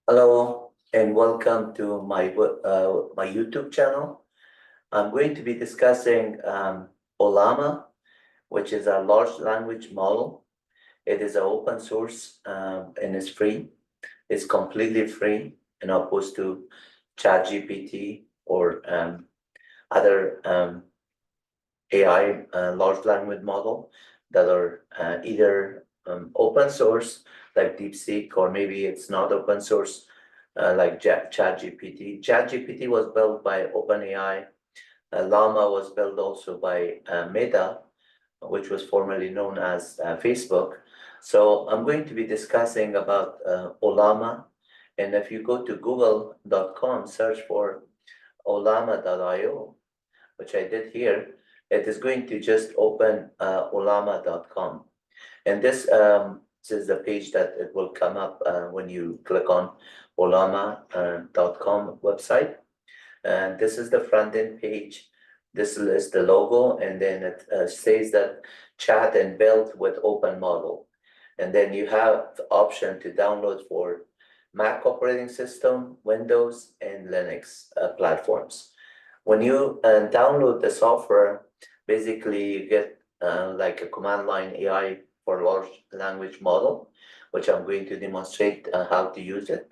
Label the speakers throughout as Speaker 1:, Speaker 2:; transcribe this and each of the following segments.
Speaker 1: Hello and welcome to my YouTube channel. I'm going to be discussing Ollama, which is a large language model. It is an open source and it's free. It's completely free, in opposed to ChatGPT or other AI large language model that are either open source like DeepSeek, or maybe it's not open source like ChatGPT. ChatGPT was built by OpenAI. Llama was built also by Meta, which was formerly known as Facebook. So I'm going to be discussing about Ollama. And if you go to google.com, search for ollama.io, which I did here, it is going to just open ollama.com. And this is the page that it will come up when you click on ollama.com website. And this is the front end page. This is the logo, and then it says that chat and build with open model. And then you have the option to download for Mac operating system, Windows, and Linux platforms. When you download the software, basically you get like a command line AI for large language model, which I'm going to demonstrate how to use it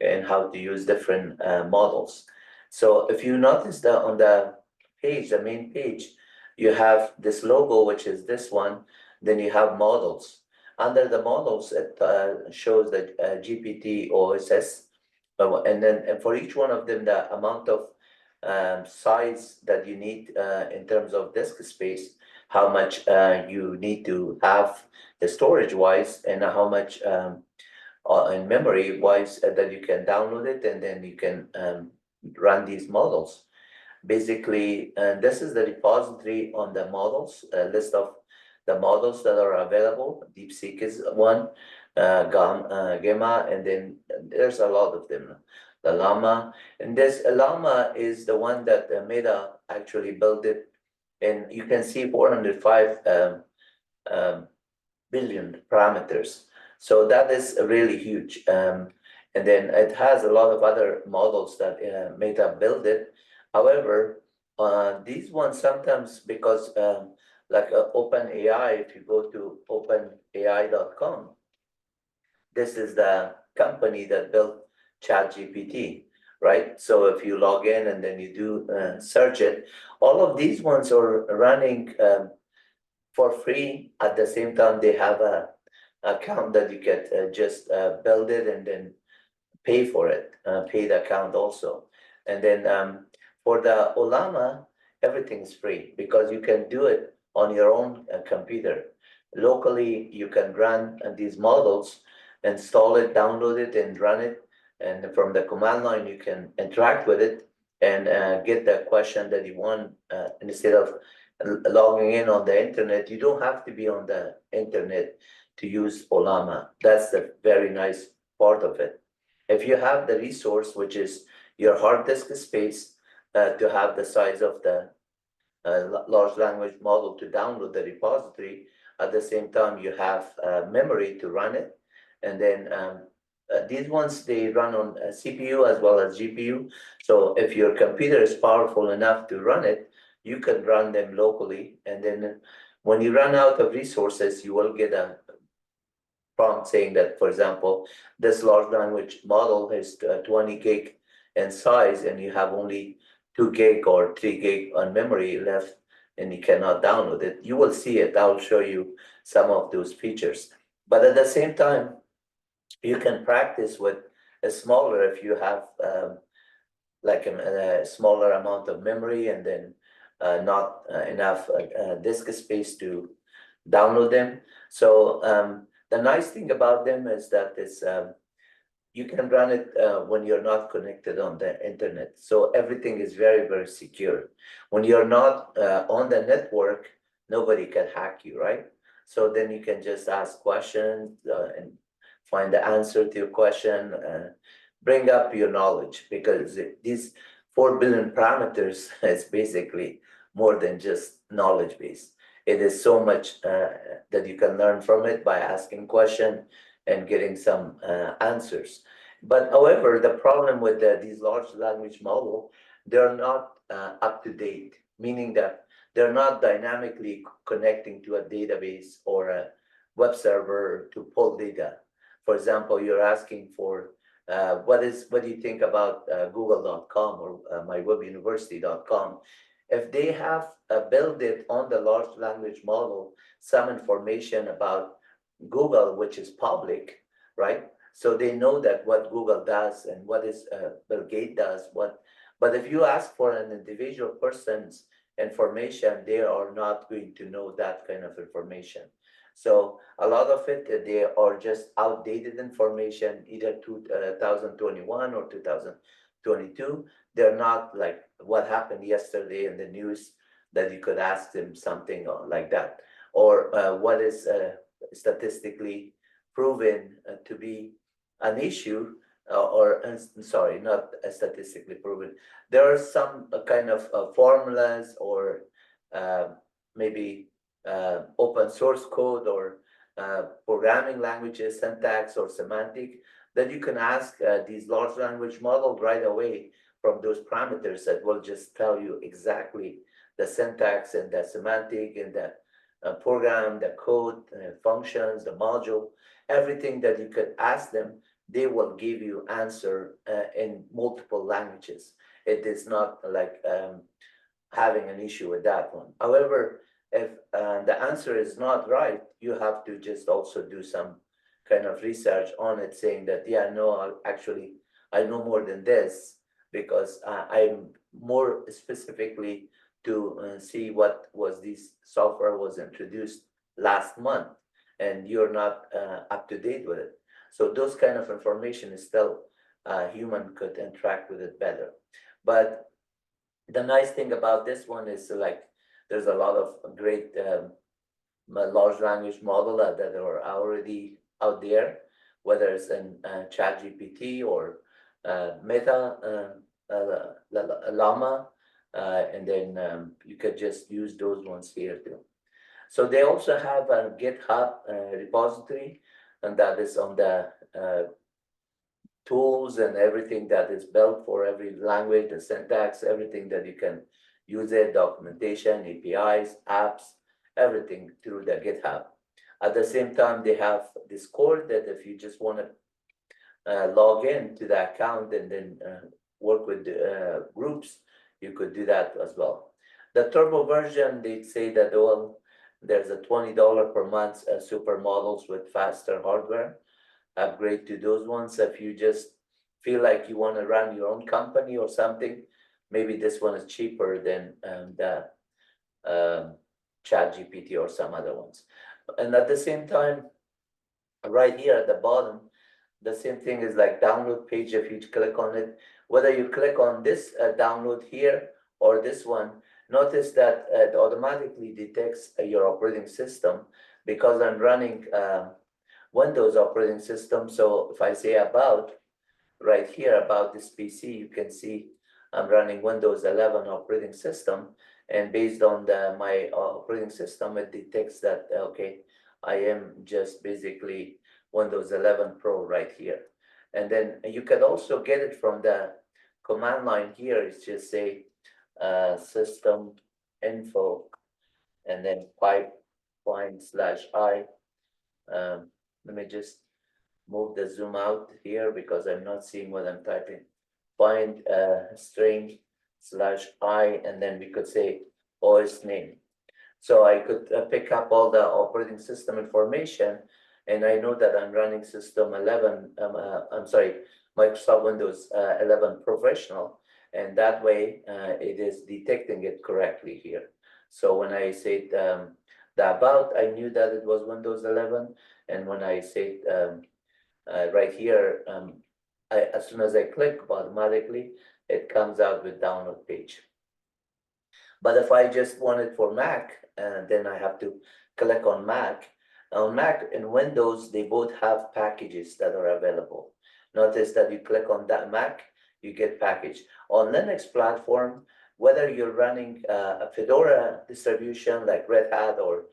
Speaker 1: and how to use different models. So if you notice that on the page, the main page, you have this logo, which is this one, then you have models. Under the models, it shows the GPT OSS, and for each one of them, the amount of size that you need in terms of disk space, how much you need to have the storage wise, and how much in memory wise that you can download it, and then you can run these models. Basically, and this is the repository on the models, a list of the models that are available. DeepSeek is one, Gamma, and then there's a lot of them. The Llama, and this Llama is the one that Meta actually built it, and you can see 405 billion parameters. So that is really huge. And then it has a lot of other models that Meta built it. However, these ones sometimes, because like OpenAI, if you go to openai.com, this is the company that built ChatGPT, right? So if you log in and then you do search it, all of these ones are running for free. At the same time, they have a account that you can just build it and then pay for it, pay the account also. And then for the Ollama, everything is free because you can do it on your own computer. Locally, you can run these models, install it, download it, and run it. And from the command line, you can interact with it and get the question that you want instead of logging in on the internet. You don't have to be on the internet to use Ollama. That's the very nice part of it. If you have the resource, which is your hard disk space, to have the size of the large language model to download the repository, at the same time you have memory to run it, and then these ones, they run on CPU as well as GPU. So if your computer is powerful enough to run it, you can run them locally, and then when you run out of resources, you will get a prompt saying that, for example, this large language model is 20 gig in size, and you have only 2 gig or 3 gig on memory left, and you cannot download it. You will see it. I'll show you some of those features. But at the same time, you can practice with a smaller, if you have like a smaller amount of memory, and then not enough disk space to download them. So the nice thing about them is that you can run it when you're not connected on the internet. So everything is very, very secure. When you're not on the network, nobody can hack you, right? So then you can just ask questions and find the answer to your question, bring up your knowledge, because these 4 billion parameters is basically more than just knowledge base. It is so much that you can learn from it by asking questions and getting some answers. But however, the problem with these large language model, they're not up to date, meaning that they're not dynamically connecting to a database or a web server to pull data. For example, you're asking for what do you think about google.com or mywebuniversity.com? If they have built it on the large language model, some information about Google, which is public, right? So they know that what Google does and what is Bill Gates does, but if you ask for an individual person's information, they are not going to know that kind of information. So a lot of it, they are just outdated information, either 2021 or 2022. They're not like what happened yesterday in the news that you could ask them something like that, or what is statistically proven to be an issue, sorry, not statistically proven. There are some kind of formulas or maybe open source code or programming languages, syntax or semantic that you can ask these large language models right away from those parameters that will just tell you exactly the syntax and the semantic and the program, the code, functions, the module, everything that you could ask them, they will give you answer in multiple languages. It is not like having an issue with that one. However, if the answer is not right, you have to just also do some kind of research on it, saying that, yeah, no, actually, I know more than this because I'm more specifically to see what was this software was introduced last month, and you're not up to date with it. So those kind of information is still human could interact with it better. But the nice thing about this one is like there's a lot of great large language model that are already out there, whether it's in ChatGPT or Meta, Llama, and then you could just use those ones here too. So they also have a GitHub repository, and that is on the tools and everything that is built for every language, the syntax, everything that you can use it, documentation, APIs, apps, everything through the GitHub. At the same time, they have Discord that if you just want to log in to the account and then work with groups, you could do that as well. The turbo version, they say that there's a $20 per month supermodels with faster hardware. Upgrade to those ones. If you just feel like you want to run your own company or something, maybe this one is cheaper than the ChatGPT or some other ones. And at the same time, right here at the bottom, the same thing is like download page. If you click on it, whether you click on this download here or this one, notice that it automatically detects your operating system because I'm running Windows operating system. So if I say about right here about this PC, you can see I'm running Windows 11 operating system, and based on my operating system, it detects that okay, I am just basically Windows 11 Pro right here. And then you can also get it from the command line here. It's just say system info and then /i. Let me just move the zoom out here because I'm not seeing what I'm typing. Find string /i, and then we could say OS name. So I could pick up all the operating system information, and I know that I'm running system 11, I'm sorry, Microsoft Windows 11 Professional, and that way it is detecting it correctly here. So when I say the about, I knew that it was Windows 11, and when I say right here, as soon as I click, automatically it comes out with download page. But if I just want it for Mac, then I have to click on Mac. On Mac and Windows, they both have packages that are available. Notice that you click on that Mac, you get package. On Linux platform, whether you're running a Fedora distribution like Red Hat or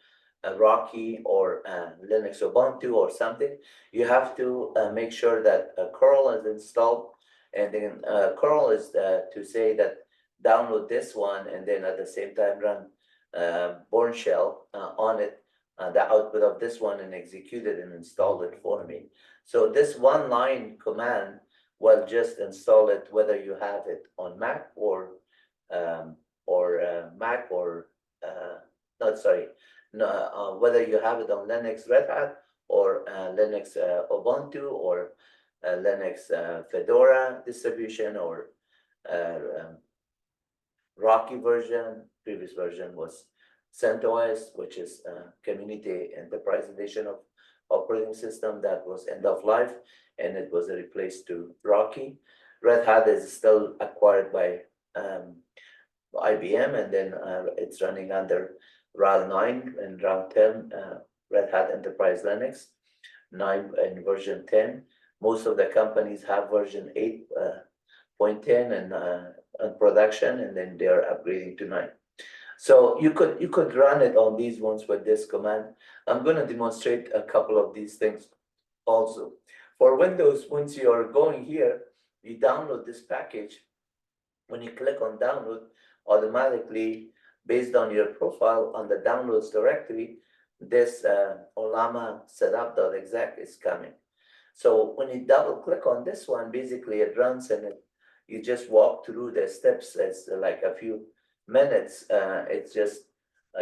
Speaker 1: Rocky or Linux Ubuntu or something, you have to make sure that curl is installed, and then curl is to say that download this one, and then at the same time run Bourne shell on it, the output of this one, and execute it and install it for me. So this one line command will just install it whether you have it on Mac or Mac or not sorry, no, whether you have it on Linux Red Hat or Linux Ubuntu or Linux Fedora distribution or um, Rocky version. Previous version was CentOS, which is Community Enterprise Edition of operating system that was end of life, and it was replaced to Rocky. Red Hat is still acquired by IBM, and then it's running under RHEL 9 and RHEL 10, Red Hat Enterprise Linux 9 and version 10. Most of the companies have version 8.10 and on production, and then they are upgrading to 9. So you could run it on these ones with this command. I'm going to demonstrate a couple of these things also. For Windows, once you are going here, you download this package. When you click on download, automatically, based on your profile on the downloads directory, this Ollama setup.exec is coming. So when you double click on this one, basically it runs, and you just walk through the steps. It's like a few minutes. It's just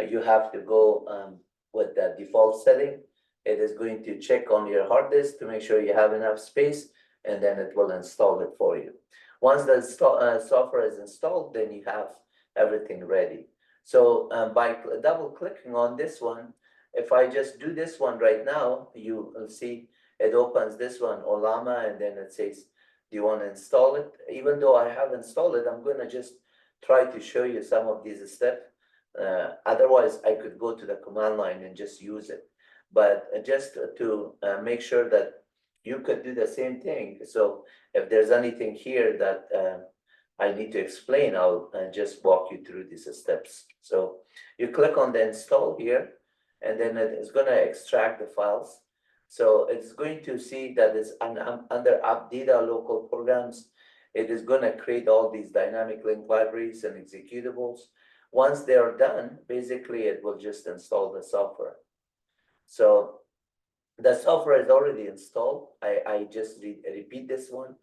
Speaker 1: you have to go with the default setting. It is going to check on your hard disk to make sure you have enough space, and then it will install it for you. Once the software is installed, then you have everything ready. So by double clicking on this one, if I just do this one right now, you will see it opens this one, Ollama, and then it says, do you want to install it? Even though I have installed it, I'm going to just try to show you some of these steps. Otherwise, I could go to the command line and just use it. But just to make sure that you could do the same thing. So if there's anything here that I need to explain, I'll just walk you through these steps. So you click on the install here, and then it is going to extract the files. So it's going to see that it's under app data local programs. It is going to create all these dynamic link libraries and executables. Once they are done, basically it will just install the software. So the software is already installed. I just repeat this one,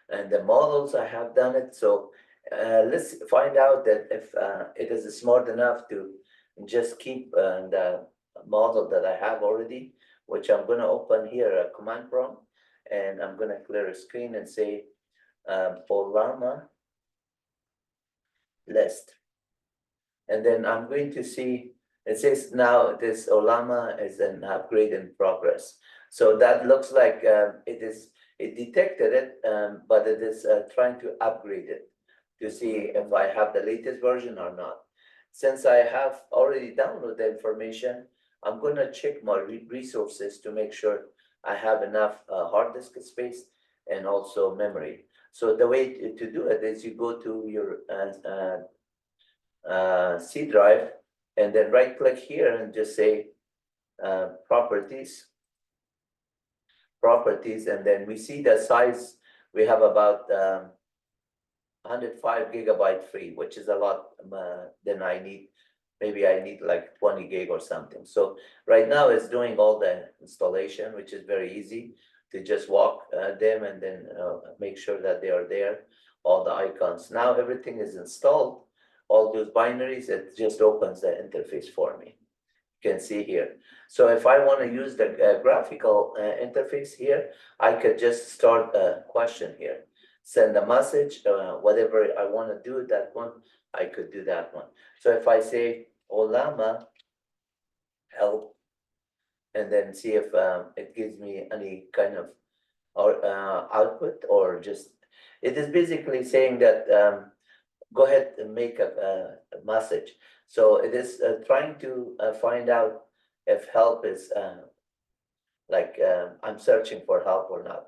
Speaker 1: and the models I have done it. So let's find out that if it is smart enough to just keep the model that I have already, which I'm going to open here a command prompt, and I'm going to clear a screen and say Ollama list. And then I'm going to see, it says now this Ollama is an upgrade in progress. So that looks like it detected it, but it is trying to upgrade it to see if I have the latest version or not. Since I have already downloaded the information, I'm going to check my resources to make sure I have enough hard disk space and also memory. So the way to do it is you go to your C drive, and then right click here and just say properties, and then we see the size. We have about 105 gigabyte free, which is a lot than I need. Maybe I need like 20 gig or something. So right now it's doing all the installation, which is very easy to just walk them and then make sure that they are there, all the icons. Now everything is installed, all those binaries, it just opens the interface for me. You can see here. So if I want to use the graphical interface here, I could just start a question here, send a message, whatever I want to do that one, I could do that one. So if I say Ollama help, and then see if it gives me any kind of output, or just, it is basically saying that go ahead and make a message. So it is trying to find out if help is like I'm searching for help or not.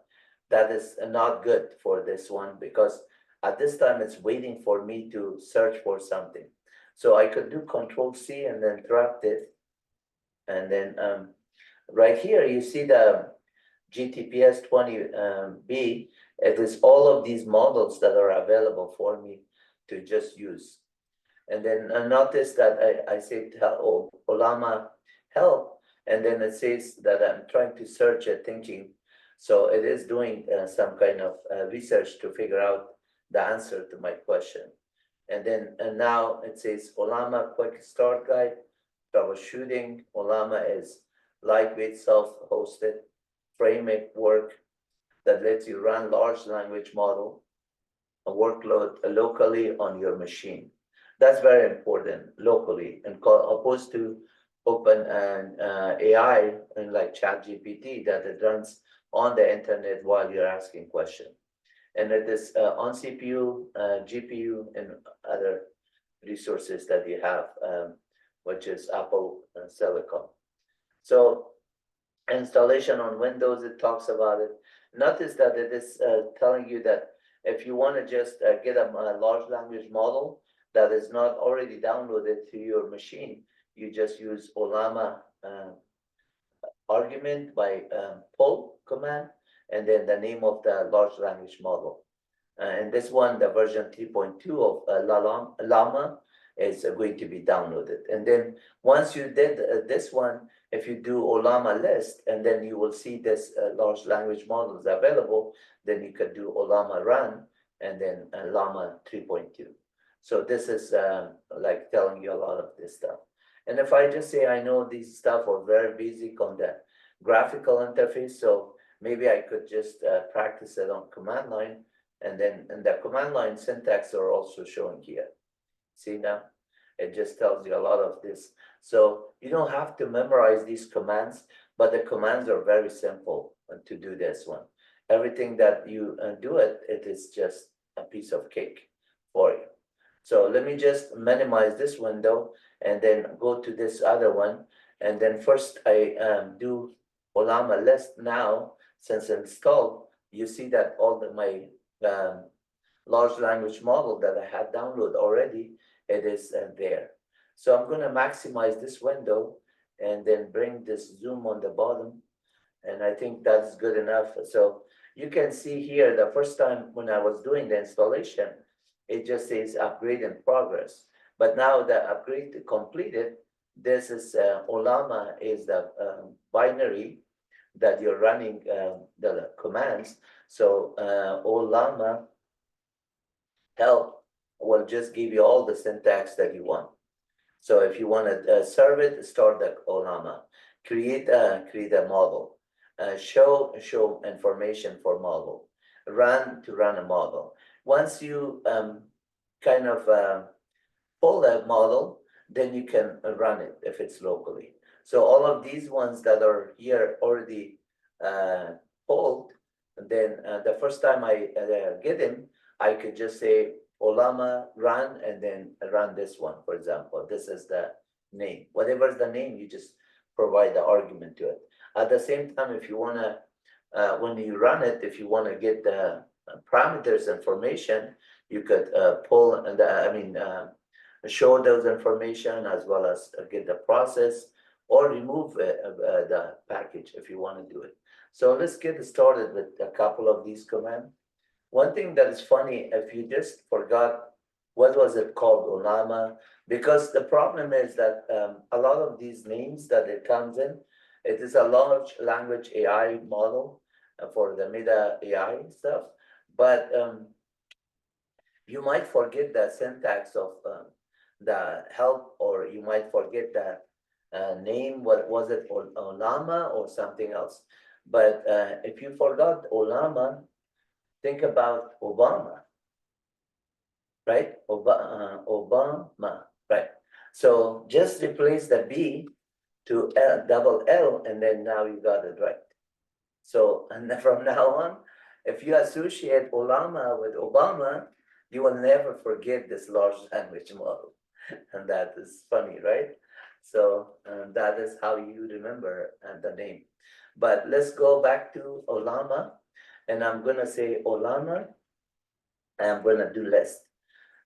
Speaker 1: That is not good for this one, because at this time it's waiting for me to search for something. So I could do Control C and then drop it. And then right here, you see the GTPS 20B. It is all of these models that are available for me to just use. And then notice that I say Ollama help, and then it says that I'm trying to search it, thinking. So it is doing some kind of research to figure out the answer to my question. And then now it says Ollama quick start guide, troubleshooting. Ollama is lightweight, self-hosted framework that lets you run large language model, a workload locally on your machine. That's very important, locally, and opposed to open and AI and like ChatGPT that it runs on the internet while you're asking questions. And it is on CPU, GPU, and other resources that you have, which is Apple Silicon. So installation on Windows, it talks about it. Notice that it is telling you that if you want to just get a large language model that is not already downloaded to your machine, you just use Ollama argument by pull command, and then the name of the large language model. And this one, the version 3.2 of Llama is going to be downloaded. And then once you did this one, if you do Ollama list, and then you will see this large language models available, then you could do Ollama run, and then Llama 3.2. So this is like telling you a lot of this stuff. And if I just say I know these stuff are very basic on the graphical interface, so maybe I could just practice it on command line, and then the command line syntax are also showing here. See now, it just tells you a lot of this. So you don't have to memorize these commands, but the commands are very simple to do this one. Everything that you do it is just a piece of cake for you. So let me just minimize this window and then go to this other one. And then first I do Ollama list now. Since installed, you see that all my large language model that I had downloaded already, it is there. So I'm going to maximize this window and then bring this zoom on the bottom. And I think that's good enough. So you can see here, the first time when I was doing the installation, it just says upgrade in progress. But now the upgrade completed, this is Ollama is the binary that you're running the commands. So Ollama help will just give you all the syntax that you want. So if you want to serve it, start the Ollama, create a model, show information for model, run to run a model. Once you kind of pull that model, then you can run it if it's locally. So all of these ones that are here already pulled, then the first time I get them, I could just say Ollama run and then run this one, for example. This is the name. Whatever's the name, you just provide the argument to it. At the same time, if you want to, when you run it, if you want to get the parameters information, you could pull and show those information as well as get the process or remove the package if you want to do it. So let's get started with a couple of these commands. One thing that is funny, if you just forgot what was it called, Ollama, because the problem is that a lot of these names that it comes in, it is a large language AI model for the meta AI stuff, but you might forget the syntax of the help, or you might forget the name, what was it, Ollama or something else. But if you forgot Ollama, think about Obama, right? Obama, right? So just replace the B to double L, and then now you got it right. So and from now on, if you associate Ollama with Obama, you will never forget this large language model. And that is funny, right? So that is how you remember the name. But let's go back to Ollama, and I'm going to say Ollama, and I'm going to do list.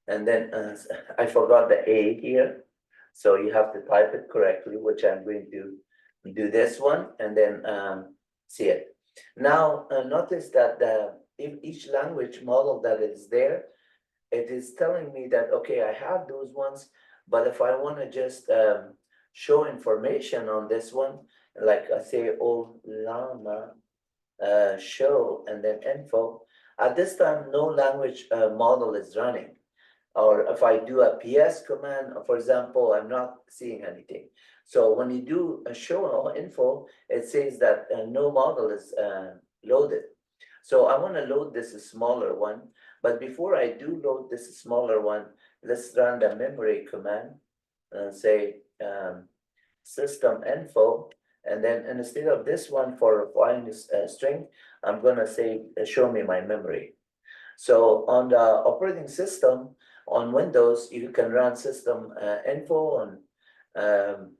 Speaker 1: And then I forgot the A here. So you have to type it correctly, which I'm going to do this one, and then see it. Now, notice that if each language model that is there, it is telling me that, okay, I have those ones, but if I want to just show information on this one, like I say, Ollama, show, and then info, at this time, no language model is running. Or if I do a PS command, for example, I'm not seeing anything. So when you do a show or info, it says that no model is loaded. So I want to load this smaller one, but before I do load this smaller one, let's run the memory command and say system info, and then instead of this one for find string, I'm gonna say show me my memory. So on the operating system, on Windows, you can run system info. On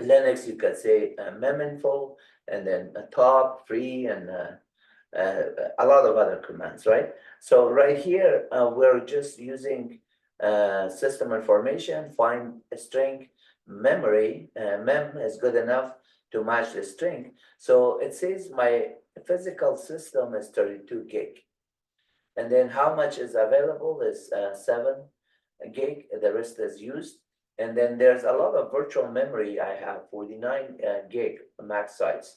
Speaker 1: Linux, you can say meminfo, and then top, free, and a lot of other commands, right? So right here, we're just using system information, find a string, memory, mem is good enough to match the string. So it says my physical system is 32 gig. And then how much is available is 7 gig, the rest is used. And then there's a lot of virtual memory. I have 49 gig max size.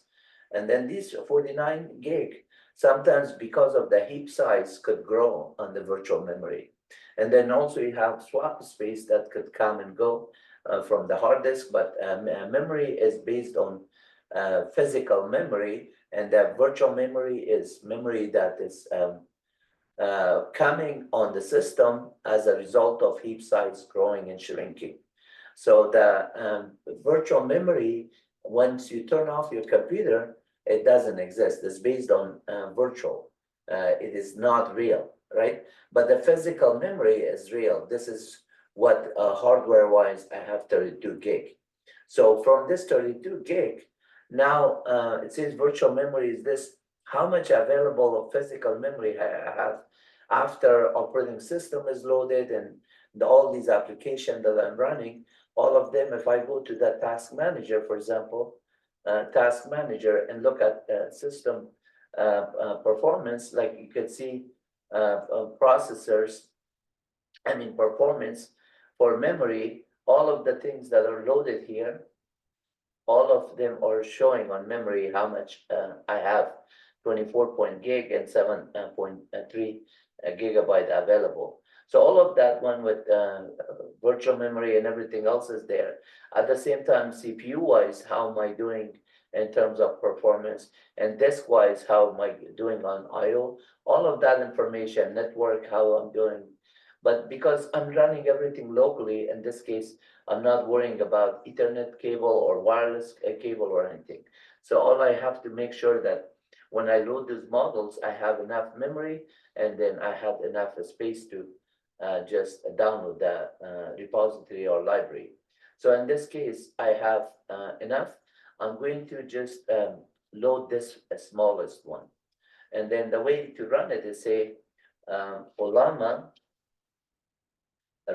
Speaker 1: And then these 49 gig, sometimes because of the heap size, could grow on the virtual memory. And then also you have swap space that could come and go from the hard disk, but memory is based on physical memory, and the virtual memory is memory that is coming on the system as a result of heap size growing and shrinking. So the virtual memory, once you turn off your computer, it doesn't exist. It's based on virtual. It is not real, right? But the physical memory is real. This is what hardware-wise I have 32 gig. So from this 32 gig, now it says virtual memory is this, how much available of physical memory I have after operating system is loaded and all these applications that I'm running, all of them, if I go to the task manager, for example, task manager, and look at system performance, like you can see processors, performance for memory, all of the things that are loaded here, all of them are showing on memory how much I have, 24 gig and 7.3 gigabyte available. So all of that one with virtual memory and everything else is there. At the same time, CPU wise, how am I doing in terms of performance, and disk wise, how am I doing on IO? All of that information, network, how I'm doing. But because I'm running everything locally, in this case, I'm not worrying about Ethernet cable or wireless cable or anything. So all I have to make sure that when I load these models, I have enough memory, and then I have enough space to just download the repository or library. So in this case, I have enough. I'm going to just load this smallest one. And then the way to run it is say Ollama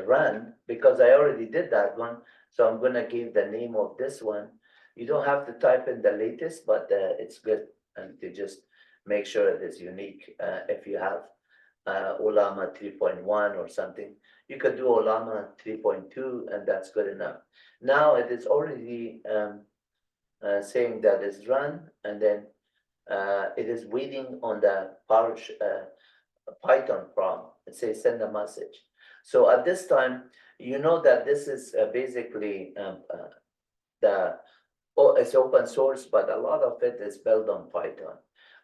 Speaker 1: run, because I already did that one. So I'm gonna give the name of this one. You don't have to type in the latest, but it's good to just make sure it is unique. If you have Ollama 3.1 or something, you could do Ollama 3.2, and that's good enough. Now it is already saying that it's run, and then it is waiting on the Python prompt. It says send a message. So at this time, you know that this is basically it's open source, but a lot of it is built on Python.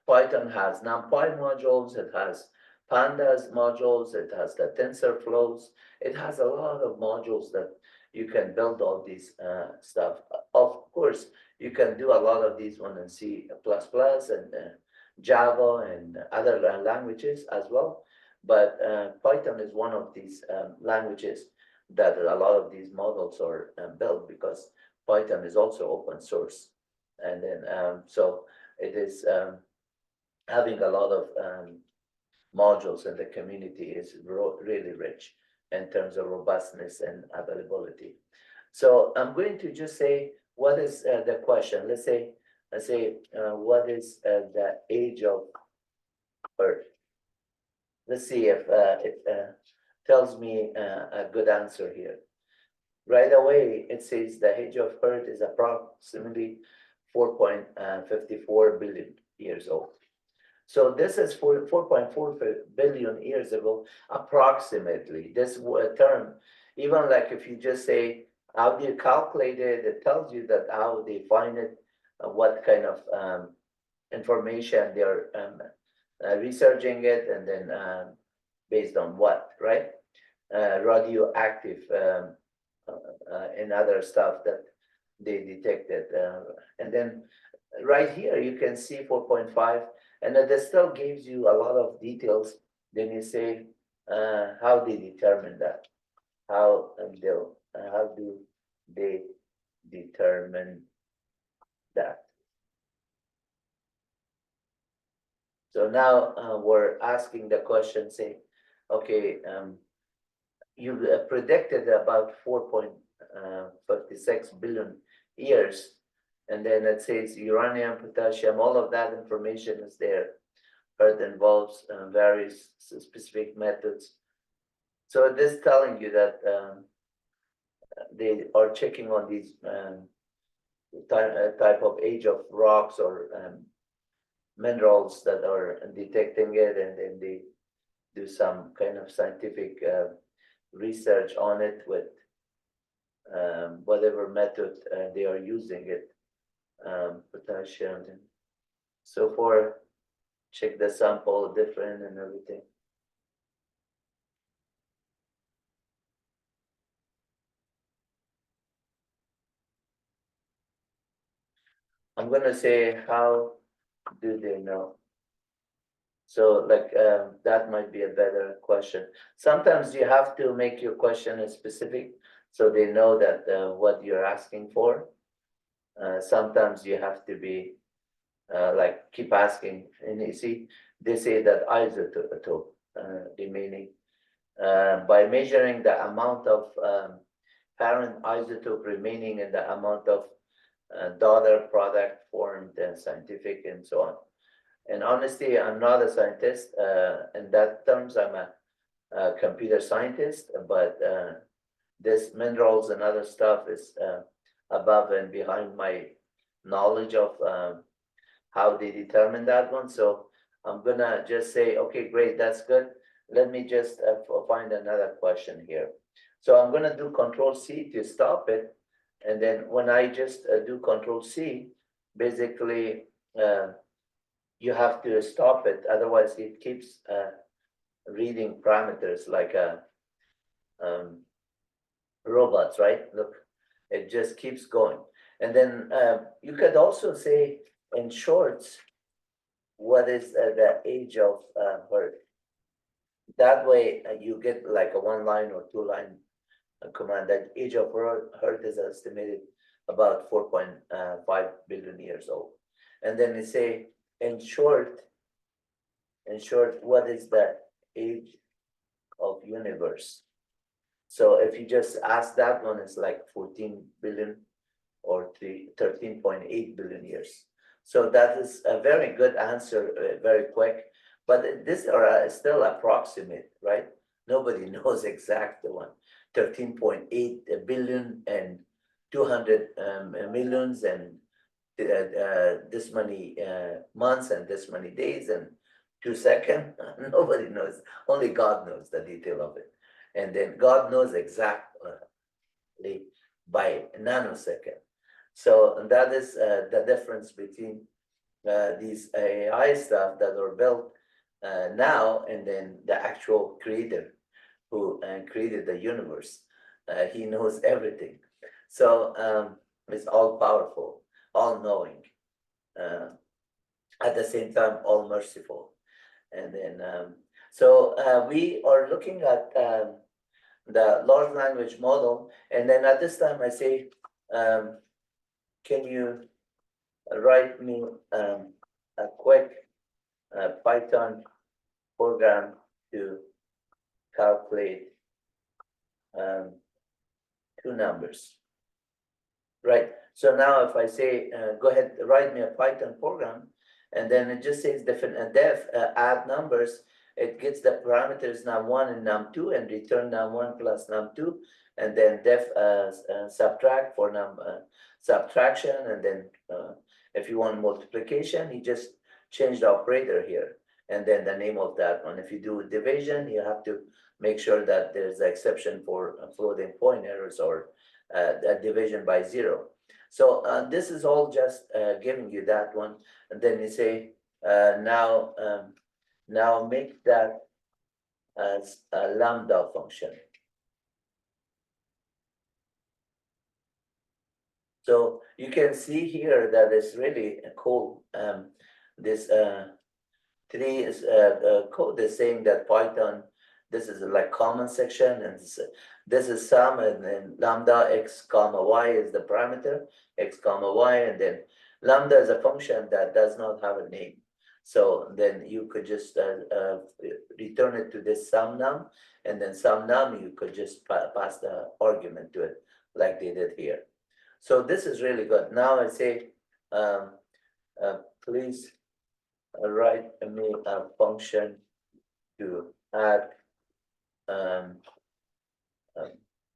Speaker 1: Python has NumPy modules, it has pandas modules, it has the TensorFlows, it has a lot of modules that you can build all these stuff. Of course, you can do a lot of these one in C++ and Java and other languages as well. But Python is one of these languages that a lot of these models are built, because Python is also open source. And then, so it is having a lot of modules, and the community is really rich in terms of robustness and availability. So I'm going to just say, what is the question? Let's say, what is the age of Earth? Let's see if it tells me a good answer here. Right away, it says the age of Earth is approximately 4.54 billion years old. So this is 4.4 billion years ago, approximately. This term, even like if you just say, how do you calculate it? It tells you that how they find it, what kind of information they're researching it, and then based on what, right? Radioactive and other stuff that they detected. And then right here, you can see 4.5, and that still gives you a lot of details. Then you say, how they determine that? How do they determine that? So now we're asking the question, say, okay, you predicted about 4.56 billion years, and then it says uranium, potassium, all of that information is there. Earth involves various specific methods. So this telling you that they are checking on these type of age of rocks or minerals that are detecting it, and then they do some kind of scientific research on it with whatever method they are using it, potassium and so forth. Check the sample different and everything. I'm gonna say, how do they know? So like that might be a better question. Sometimes you have to make your question specific so they know that what you're asking for. Sometimes you have to be like keep asking, and you see they say that isotope, the meaning by measuring the amount of parent isotope remaining and the amount of daughter product formed and scientific and so on. And honestly, I'm not a scientist. In that terms, I'm a computer scientist, but this minerals and other stuff is above and behind my knowledge of how they determine that one. So I'm gonna just say, okay, great, that's good. Let me just find another question here. So I'm gonna do Control-C to stop it. And then when I just do Control-C, basically, you have to stop it. Otherwise, it keeps reading parameters like robots, right? Look, it just keeps going. And then you could also say in shorts, what is the age of Earth? That way you get like a 1-line or 2-line command. That age of Earth is estimated about 4.5 billion years old. And then you say, in short, what is the age of universe? So if you just ask that one, it's like 14 billion or 13.8 billion years. So that is a very good answer, very quick. But these are still approximate, right? Nobody knows exact one. 13.8 billion and 200 millions and this many months and this many days and 2 seconds. Nobody knows. Only God knows the detail of it. And then God knows exactly by nanosecond. So that is the difference between these AI stuff that are built now and then the actual creator who created the universe. He knows everything. So it's all powerful, all knowing, at the same time, all merciful. And then, so we are looking at the large language model. And then at this time I say, can you write me a quick Python program to calculate 2 numbers, right? So now if I say, go ahead, write me a Python program, and then it just says def add numbers, it gets the parameters num1 and num2 and return num1 plus num2, and then def subtract for subtraction, and then if you want multiplication, you just change the operator here, and then the name of that one. If you do division, you have to make sure that there's an exception for floating point errors or a division by 0. So this is all just giving you that one, and then you say now make that as a lambda function. So you can see here that it's really cool. This 3 is code is saying that Python, this is like common section, and this is sum, and then lambda x comma y is the parameter, x comma y, and then lambda is a function that does not have a name. So then you could just return it to this sum num, and then sum num, you could just pass the argument to it like they did here. So this is really good. Now I say, please write me a function to add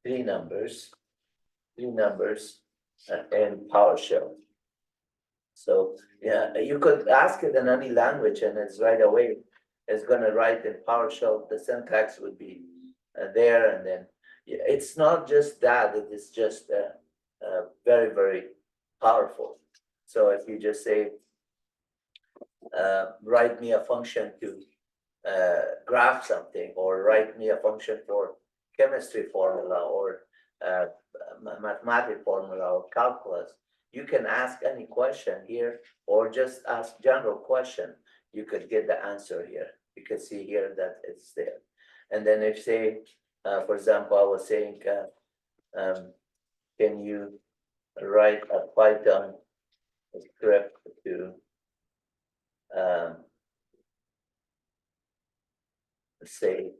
Speaker 1: 3 numbers in PowerShell. So yeah, you could ask it in any language, and it's right away. It's gonna write in PowerShell. The syntax would be there, and then yeah, it's not just that. It is just very, very powerful. So if you just say, write me a function to graph something, or write me a function for chemistry formula, or mathematical formula, or calculus, you can ask any question here, or just ask general question. You could get the answer here. You can see here that it's there. And then if say, for example, I was saying, can you write a Python script to say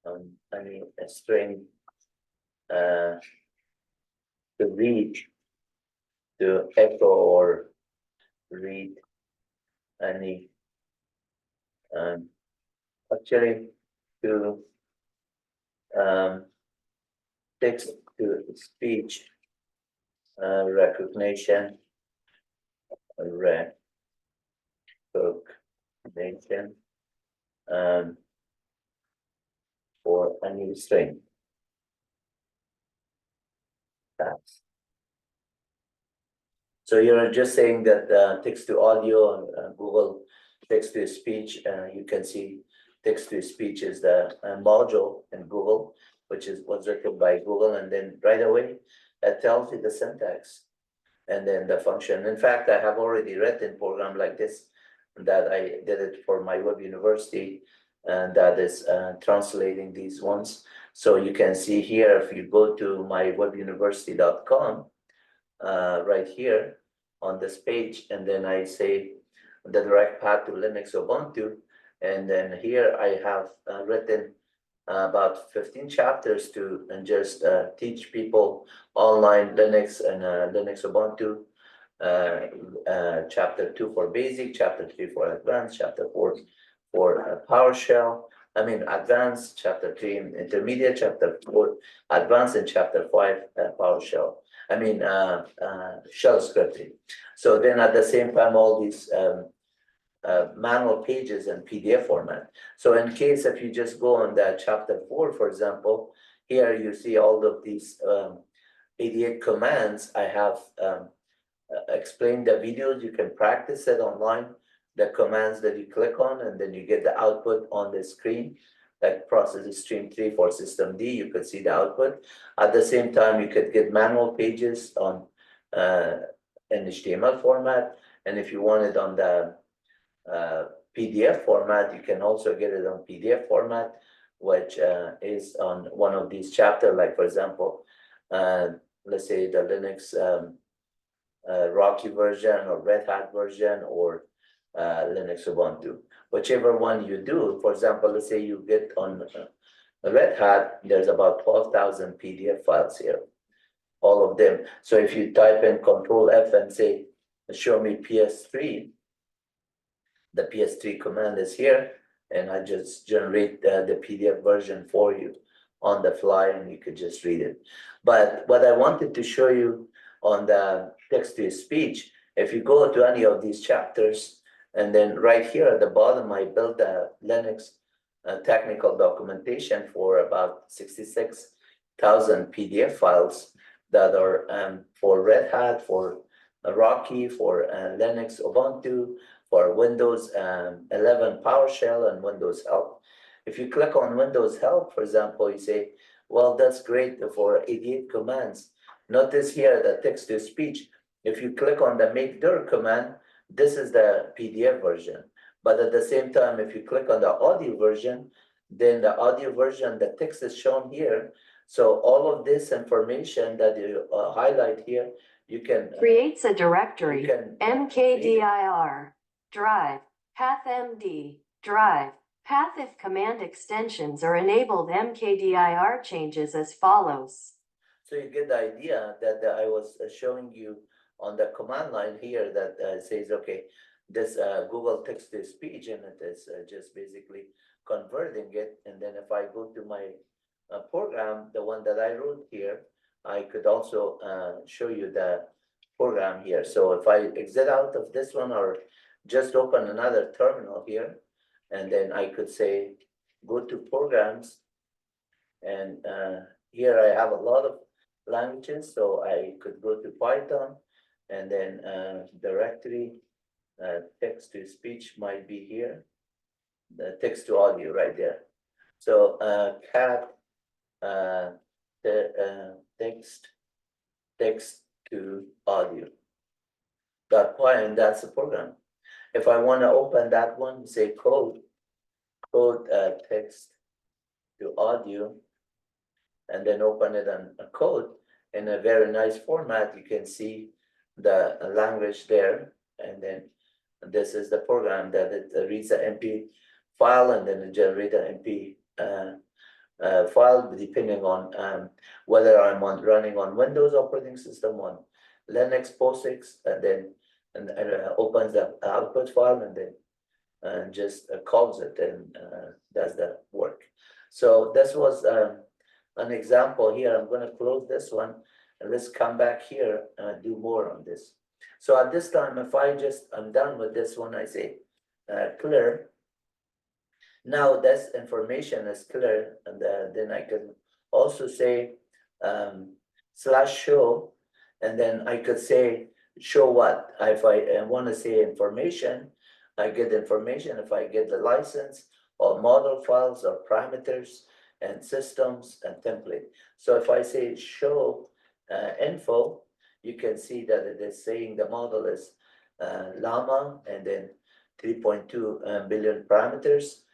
Speaker 1: a string to read, to echo or read any actually to text to speech recognition for any string. So you're just saying that text to audio and Google text to speech, you can see text to speech is the module in Google, which was written by Google, and then right away it tells you the syntax and then the function. In fact, I have already written program like this that I did it for MyWebUniversity, and that is translating these ones. So you can see here, if you go to mywebuniversity.com, right here on this page, and then I say the direct path to Linux Ubuntu, and then here I have written about 15 chapters to just teach people online Linux and Linux Ubuntu. Chapter 2 for basic, chapter 3 for advanced, chapter 4 for PowerShell. I mean advanced, chapter 3 intermediate, chapter 4 advanced, and chapter 5 PowerShell. I mean shell scripting. So then at the same time, all these manual pages in PDF format. So in case if you just go on that chapter 4, for example, here you see all of these 88 commands. I have explained the videos. You can practice it online, the commands that you click on, and then you get the output on the screen. Like process stream 3 for system D, you could see the output. At the same time, you could get manual pages on in HTML format, and if you want it on the PDF format, you can also get it on PDF format, which is on one of these chapters. Like for example, let's say the Linux Rocky version, or Red Hat version, or Linux Ubuntu, whichever one you do. For example, let's say you get on Red Hat, there's about 12,000 PDF files here. all of them. So if you type in Control F and say, show me PS3, the PS3 command is here, and I just generate the PDF version for you on the fly, and you could just read it. But what I wanted to show you on the text-to-speech, if you go to any of these chapters, and then right here at the bottom, I built a Linux technical documentation for about 66,000 PDF files that are for Red Hat, for Rocky, for Linux, Ubuntu, for Windows 11 PowerShell and Windows Help. If you click on Windows Help, for example, you say, well, that's great for 88 commands. Notice here the text-to-speech. If you click on the make dir command, this is the PDF version. But at the same time, if you click on the audio version, then the audio version, the text is shown here. So all of this information that you highlight here, you can
Speaker 2: creates a directory, mkdir, drive, pathmd, drive, path. If command extensions are enabled, mkdir changes as follows.
Speaker 1: So you get the idea that I was showing you on the command line here that says, okay, this Google text-to-speech, and it is just basically converting it. And then if I go to my program, the one that I wrote here, I could also show you the program here. So if I exit out of this one or just open another terminal here, and then I could say, go to programs, and here I have a lot of languages, so I could go to Python, and then directory, text-to-speech might be here, the text-to-audio right there. So cat text-to-audio .py, and that's the program. If I want to open that one, say code text to audio, and then open it on a code in a very nice format, you can see the language there. And then this is the program that it reads the MP file, and then it generates an MP file depending on whether I'm running on Windows operating system, on Linux, POSIX, and then opens the output file, and then just calls it and does the work. So this was an example here. I'm going to close this one, and let's come back here and do more on this. So at this time, if I'm done with this one, I say clear. Now this information is clear, and then I can also say /show, and then I could say show what. If I want to say information, I get information. If I get the license or model files or parameters and systems and template. So if I say show info, you can see that it is saying the model is Llama, and then 3.2 billion parameters,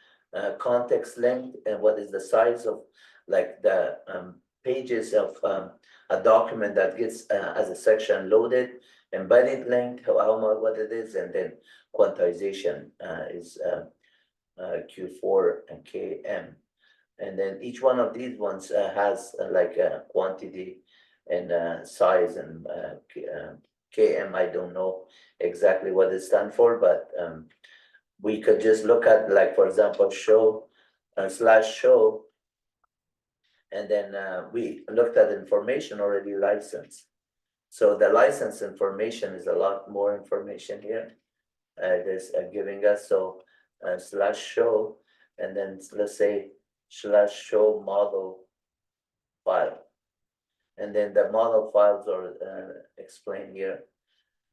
Speaker 1: context length, and what is the size of like the pages of a document that gets as a section loaded, embedded length, how much, what it is, and then quantization is Q4 and KM. And then each one of these ones has like a quantity and size, and KM, I don't know exactly what it stands for, but we could just look at, like, for example, show /show, and then we looked at information already license. So the license information is a lot more information here. It is giving us, so /show, and then let's say /show model file. And then the model files are explained here.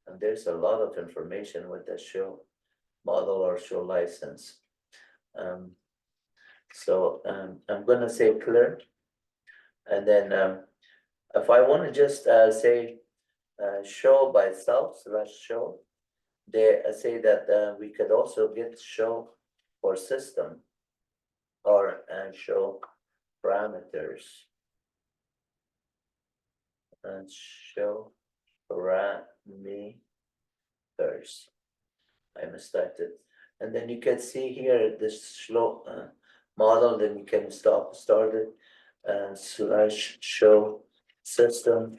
Speaker 1: And there's a lot of information with the show model or show license. So I'm going to say clear. And then if I want to just say show by itself, /show, they say that we could also get show for system or show parameters and show parameters. I mistyped it. And then you can see here this show model, then you can start it /show system,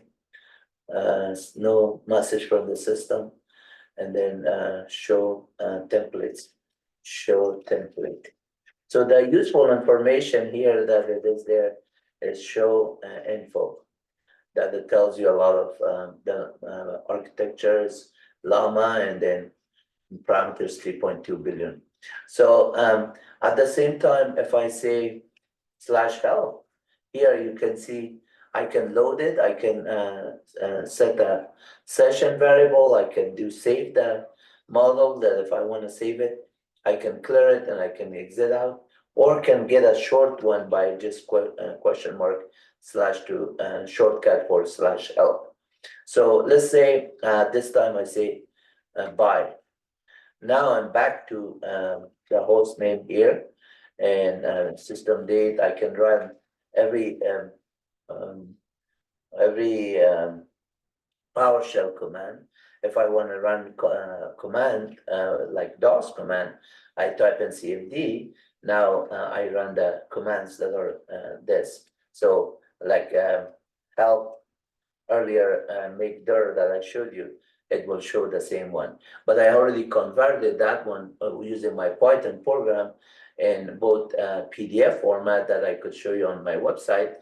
Speaker 1: no message from the system, and then show templates, show template. So the useful information here that it is there is show info, that it tells you a lot of the architectures, Llama, and then parameters 3.2 billion. So at the same time, if I say /help, here you can see I can load it, I can set a session variable, I can do save the model, that if I want to save it, I can clear it and I can exit out, or can get a short one by just question mark / to shortcut for /help. So let's say this time I say bye. Now I'm back to the host name here, and system date. I can run every PowerShell command. If I want to run command like DOS command, I type in CMD. Now I run the commands that are this. So like help earlier, make dir that I showed you, it will show the same one. But I already converted that one using my Python program in both PDF format that I could show you on my website.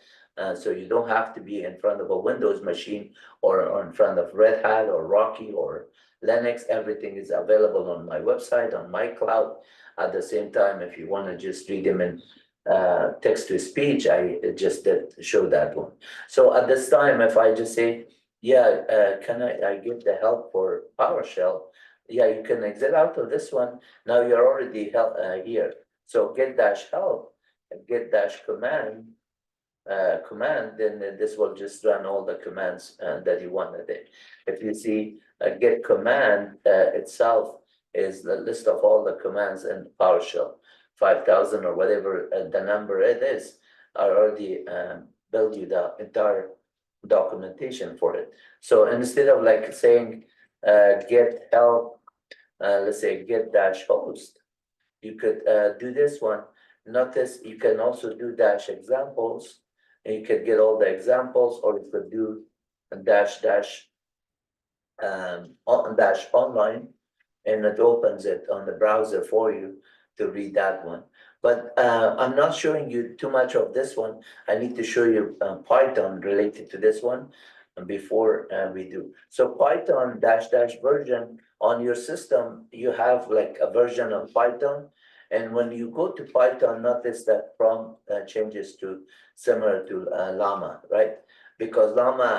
Speaker 1: So you don't have to be in front of a Windows machine or in front of Red Hat or Rocky or Linux. Everything is available on my website, on my cloud. At the same time, if you want to just read them in text to speech, I just did show that one. So at this time, if I just say, yeah, can I get the help for PowerShell? Yeah, you can exit out of this one. Now you're already here. So get -help and get -command, then this will just run all the commands that you wanted it. If you see get command itself is the list of all the commands in PowerShell, 5,000 or whatever the number it is. I already built you the entire documentation for it. So instead of like saying get help, let's say get -host, you could do this one. Notice you can also do -examples, and you could get all the examples, or you could do -online, and it opens it on the browser for you to read that one. But I'm not showing you too much of this one. I need to show you Python related to this one before we do. So Python version on your system, you have like a version of Python. And when you go to Python, notice that prompt changes to similar to Llama, right? Because Llama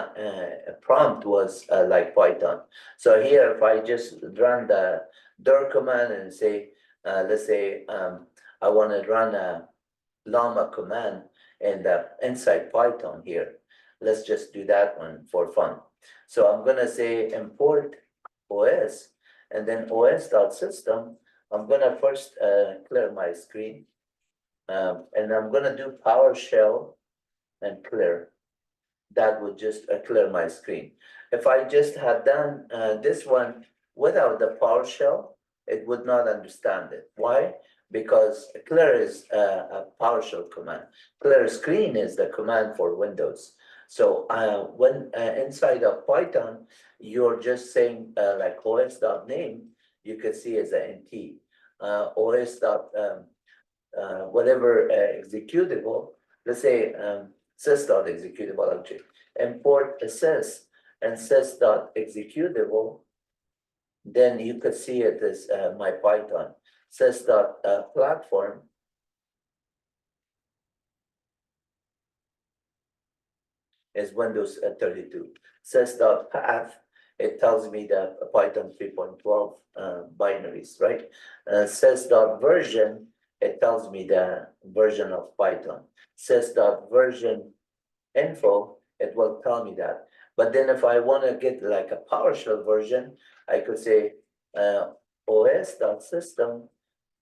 Speaker 1: prompt was like Python. So here, if I just run the dir command and say, let's say I want to run a Llama command and inside Python here. Let's just do that one for fun. So I'm going to say import OS, and then os.system. I'm going to first clear my screen, and I'm going to do PowerShell and clear. That would just clear my screen. If I just had done this one without the PowerShell, it would not understand it. Why? Because clear is a PowerShell command. Clear screen is the command for Windows. So when inside of Python, you're just saying like os.name, you can see as an NT. os. Whatever executable, let's say sys.executable object, import sys and sys.executable, then you could see it as my Python. Sys.platform is Windows 32. Sys.path, it tells me the Python 3.12 binaries, right? Sys.version, it tells me the version of Python. Sys.version info, it will tell me that. But then if I want to get like a PowerShell version, I could say os.system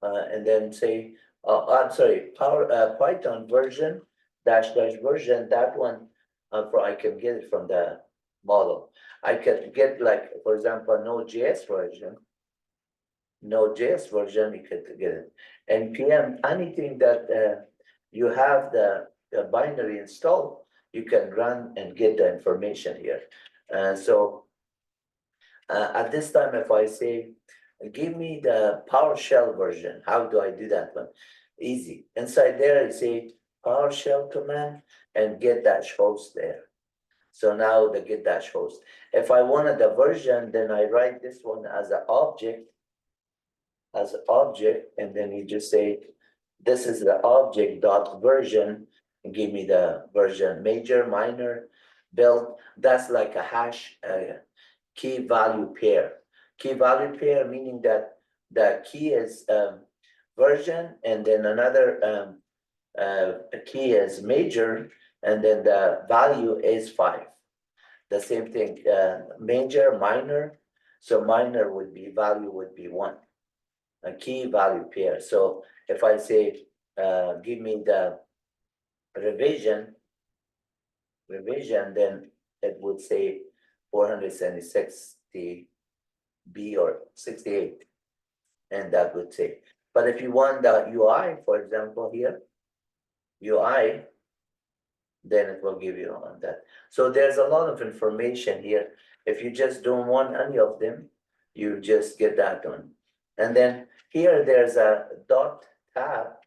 Speaker 1: and then say, I'm sorry, Python version --version, that one I can get it from the model. I can get like, for example, Node.js version, you could get it. NPM, anything that you have the binary installed, you can run and get the information here. So at this time, if I say, give me the PowerShell version, how do I do that one? Easy. Inside there, I say PowerShell command and get dash host there. So now the get dash host. If I wanted the version, then I write this one as an object, and then you just say, this is the object dot version, and give me the version, major, minor, build. That's like a hash key value pair. Key value pair meaning that the key is version, and then another key is major, and then the value is 5. The same thing, major, minor. So minor would be, value would be 1. A key value pair. So if I say, give me the revision, then it would say 460 B or 68, and that would say. But if you want the UI, for example, here, UI, then it will give you on that. So there's a lot of information here. If you just don't want any of them, you just get that one. And then here there's a dot tab.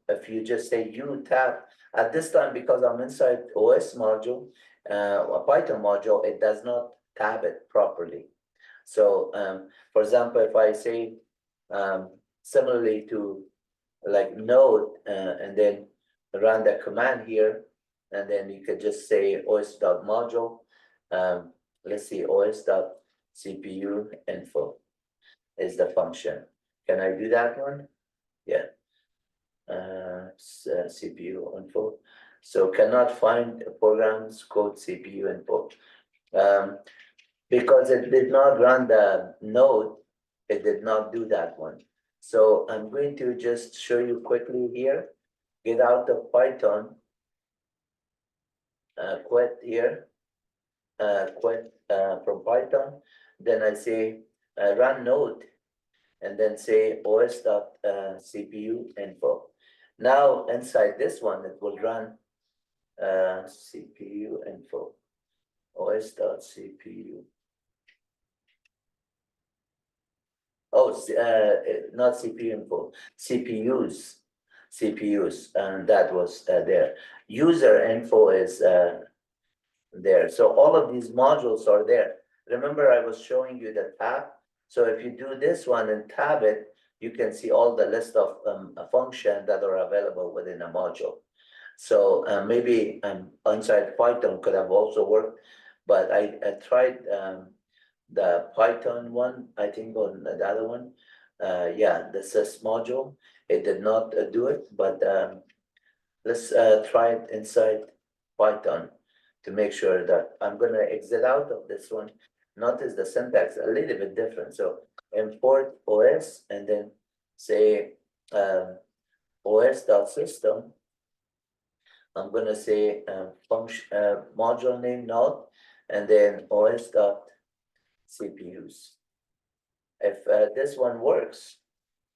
Speaker 1: If you just say U tab, at this time, because I'm inside OS module, a Python module, it does not tab it properly. So for example, if I say similarly to like node and then run the command here, and then you could just say os.module. Let's see, os.cpu info is the function. Can I do that one? Yeah. CPU info. So cannot find programs code CPU info. Because it did not run the node, it did not do that one. So I'm going to just show you quickly here. Get out of Python, quit here, quit from Python. Then I say run node, and then say os.cpu info. Now inside this one, it will run CPU info, os.cpu. Oh, not CPU info, CPUs, and that was there. User info is there. So all of these modules are there. Remember, I was showing you the tab. So if you do this one and tab it, you can see all the list of functions that are available within a module. So maybe inside Python could have also worked, but I tried the Python one, I think on the other one. Yeah, the sys module, it did not do it, but let's try it inside Python to make sure that I'm gonna exit out of this one. Notice the syntax a little bit different. So import OS and then say os.system. I'm gonna say function module name node, and then os.cpus. If this one works,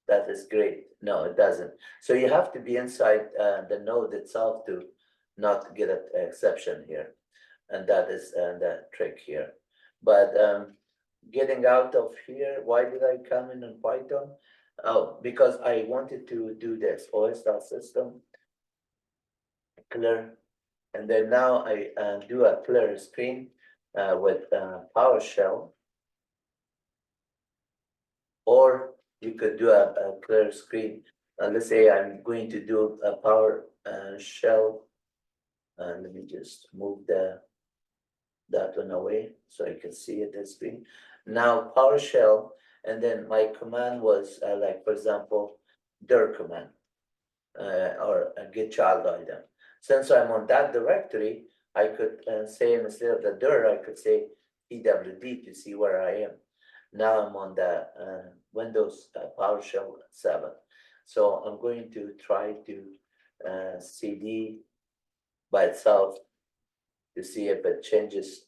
Speaker 1: that is great. No, it doesn't. So you have to be inside the node itself to not get an exception here. And that is the trick here. But getting out of here, why did I come in on Python? Oh, because I wanted to do this, os.system, clear. And then now I do a clear screen with PowerShell. Or you could do a clear screen. Let's say I'm going to do a PowerShell. Let me just move that one away so I can see it on screen. Now PowerShell, and then my command was like, for example, dir command or a get child item. Since I'm on that directory, I could say instead of the dir, I could say pwd to see where I am. Now I'm on the Windows PowerShell 7. So I'm going to try to cd by itself to see if it changes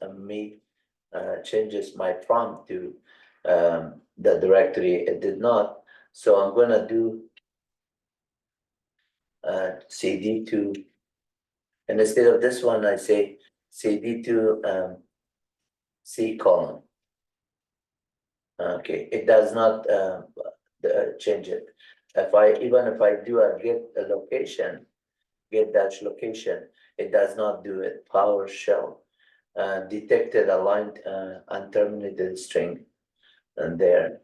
Speaker 1: changes my prompt to the directory. It did not. So I'm gonna do cd to, and instead of this one, I say cd to C column. Okay, it does not change it. Even if I do a get a location, get dash location, it does not do it. PowerShell detected a line unterminated string and there.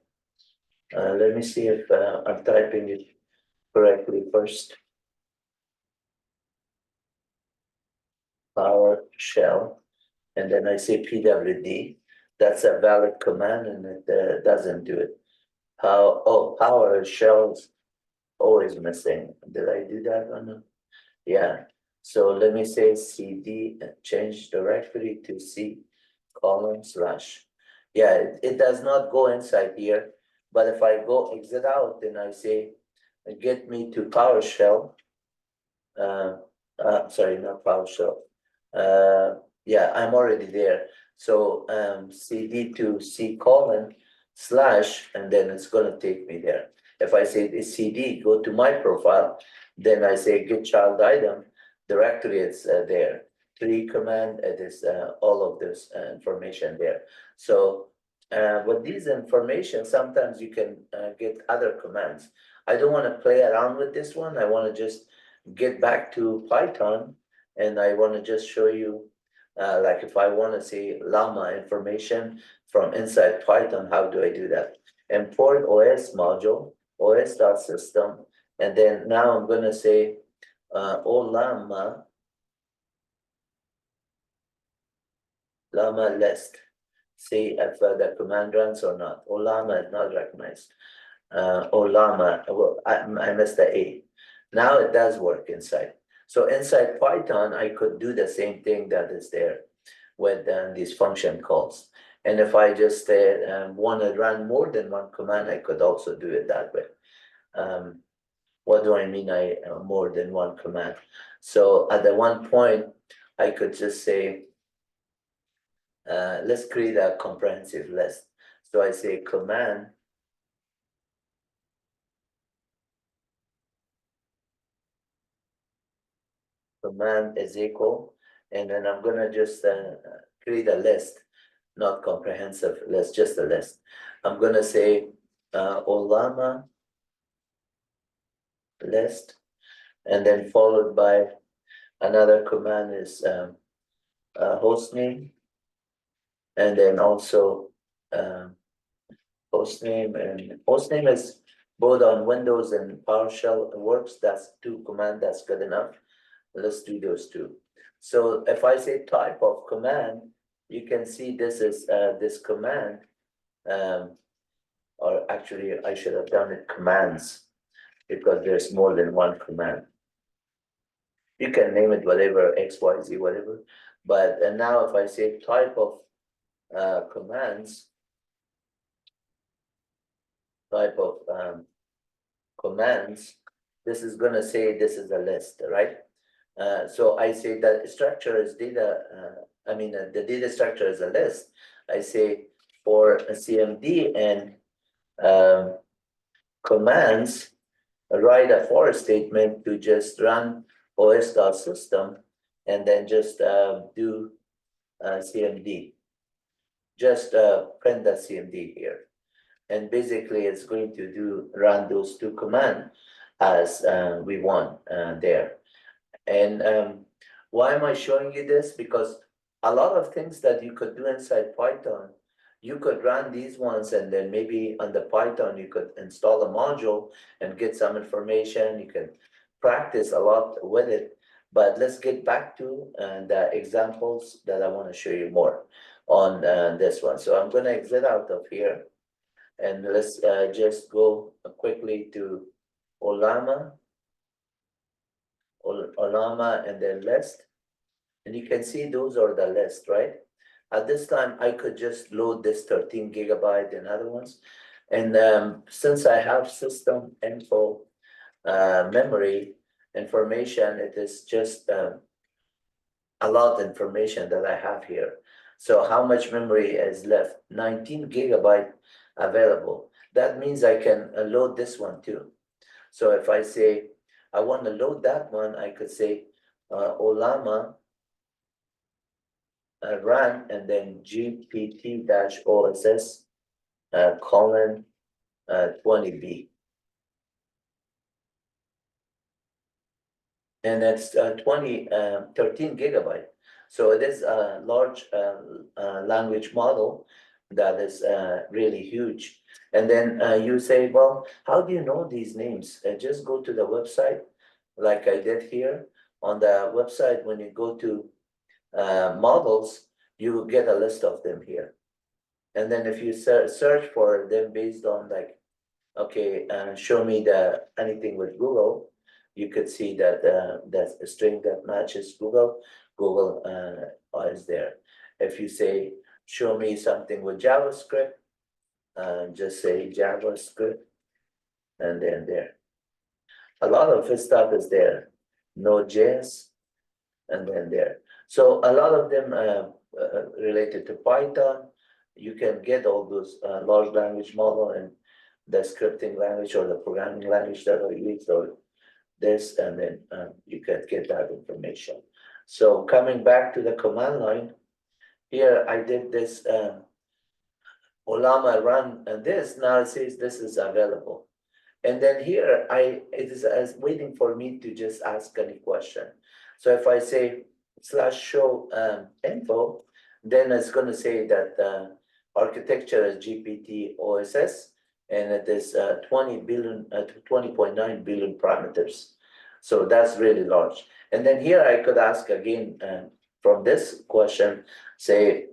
Speaker 1: Let me see if I'm typing it correctly first. PowerShell, and then I say pwd. That's a valid command, and it doesn't do it. PowerShell's always missing. Did I do that or no? Yeah. So let me say cd change directory to c colon slash. Yeah, it does not go inside here, but if I go exit out, then I say get me to PowerShell. Sorry, not PowerShell. Yeah, I'm already there. So cd to c colon slash, and then it's gonna take me there. If I say it's cd, go to my profile, then I say get child item directory, it's there. 3 command, it is all of this information there. So with these information, sometimes you can get other commands. I don't want to play around with this one. I want to just get back to Python, and I want to just show you, like if I want to say Llama information from inside Python, how do I do that? Import OS module, os.system, and then now I'm going to say Ollama, Llama list. See if the command runs or not. Ollama is not recognized. Ollama, well, I missed the A. Now it does work inside. So inside Python, I could do the same thing that is there with these function calls. And if I just want to run more than one command, I could also do it that way. What do I mean more than one command? So at the one point, I could just say, let's create a comprehensive list. So I say command is equal, and then I'm gonna just create a list, not comprehensive list, just a list. I'm gonna say Ollama list, and then followed by another command is hostname, and then also hostname, and hostname is both on Windows and PowerShell works. That's 2 commands, that's good enough. Let's do those 2. So if I say type of command, you can see this is this command, or actually I should have done it commands, because there's more than one command. You can name it whatever, X, Y, Z, whatever. But now if I say type of commands, this is gonna say this is a list, right? So I say that structure is data, the data structure is a list. I say for a CMD and commands, write a for statement to just run os.system and then just do CMD. Just print the CMD here. And basically it's going to run those 2 commands as we want there. And why am I showing you this? Because a lot of things that you could do inside Python, you could run these ones, and then maybe on the Python, you could install a module and get some information. You can practice a lot with it. But let's get back to the examples that I want to show you more on this one. So I'm going to exit out of here, and let's just go quickly to Ollama, and then list. And you can see those are the list, right? At this time, I could just load this 13 gigabyte and other ones. And since I have system info memory information, it is just a lot of information that I have here. So how much memory is left? 19 gigabyte available. That means I can load this one too. So if I say, I want to load that one, I could say Ollama run and then GPT-OSS colon 20B. And that's 13 gigabyte. So it is a large language model that is really huge. And then you say, well, how do you know these names? Just go to the website, like I did here. On the website, when you go to models, you will get a list of them here. And then if you search for them based on like, okay, show me anything with Google, you could see that that's a string that matches Google is there. If you say, show me something with JavaScript, just say JavaScript, and then there. A lot of this stuff is there. Node.js, and then there. So a lot of them related to Python. You can get all those large language model and the scripting language or the programming language that are used or this, and then you can get that information. So coming back to the command line, here I did this Ollama run and this, now it says this is available. And then here it is waiting for me to just ask any question. So if I say /show info, then it's going to say that architecture is GPT-OSS, and it is 20.9 billion parameters. So that's really large. And then here I could ask again from this question, say,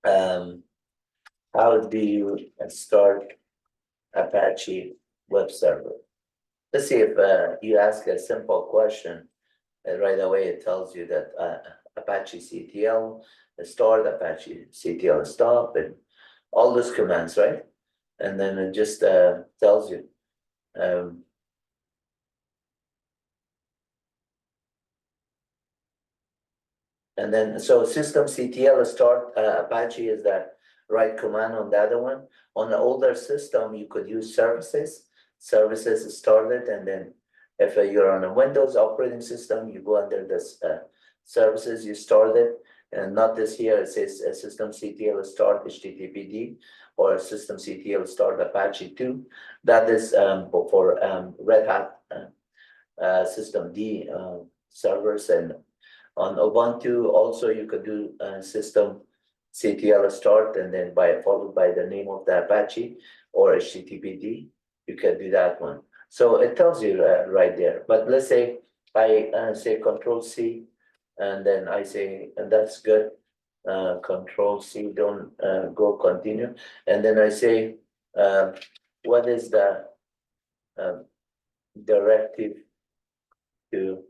Speaker 1: how do you start Apache web server? Let's see if you ask a simple question, right away it tells you that Apache CTL start, Apache CTL stop, and all those commands, right? And then it just tells you. And then, so systemctl start Apache is that right command on the other one. On the older system, you could use services. Services started, and then if you're on a Windows operating system, you go under this services, you start it. And not this here, it says systemctl start HTTPD or systemctl start Apache 2. That is for Red Hat systemd servers, and on Ubuntu also you could do systemctl start and then followed by the name of the Apache or HTTPD. You can do that one. So it tells you right there. But let's say I say Control C, and then I say, and that's good. Control C, don't go continue. And then I say, what is the directive to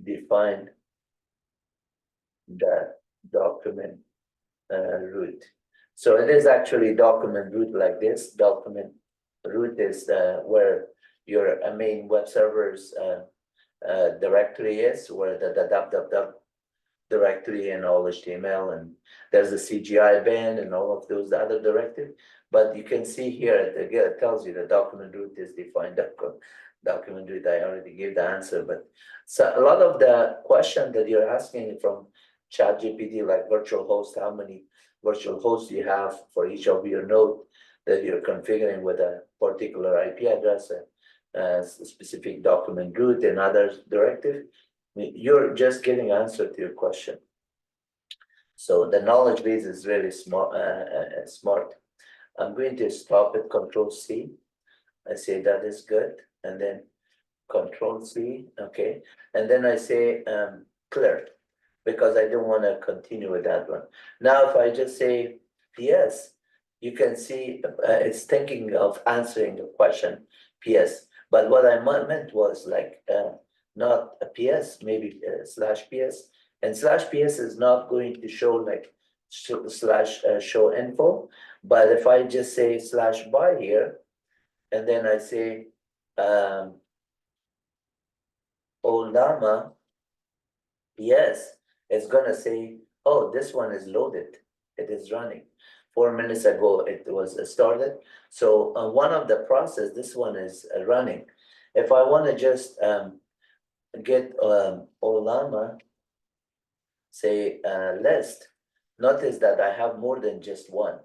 Speaker 1: define the document root? So it is actually document root like this. Document root is where your main web server's directory is, where the www directory and all HTML, and there's the CGI bin and all of those other directives. But you can see here it tells you the document root is defined. Document root, I already gave the answer, but so a lot of the question that you're asking from ChatGPT, like virtual host, how many virtual hosts you have for each of your node that you're configuring with a particular IP address, a specific document root and other directive, you're just getting answer to your question. So the knowledge base is really smart. I'm going to stop at Control C. I say that is good, and then Control C, okay, and then I say clear, because I don't want to continue with that one. Now, if I just say PS, you can see it's thinking of answering the question PS. But what I meant was like not a PS, maybe /PS, and /PS is not going to show like /show info. But if I just say /by here, and then I say Ollama, yes, it's gonna say, oh, this one is loaded. It is running. 4 minutes ago, it was started. So one of the process, this one is running. If I want to just get Ollama, say list, notice that I have more than just one,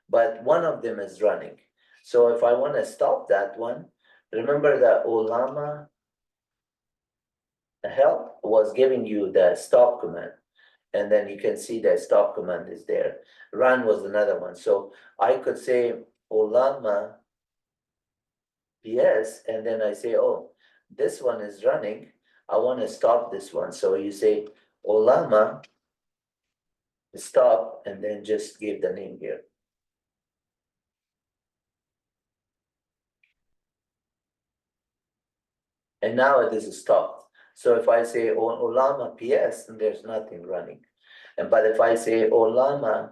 Speaker 1: but one of them is running. So if I want to stop that one, remember that Ollama help was giving you the stop command. And then you can see the stop command is there. Run was another one. So I could say Ollama PS, and then I say, oh, this one is running. I want to stop this one. So you say Ollama stop, and then just give the name here. And now it is stopped. So if I say Ollama PS, then there's nothing running. But if I say Ollama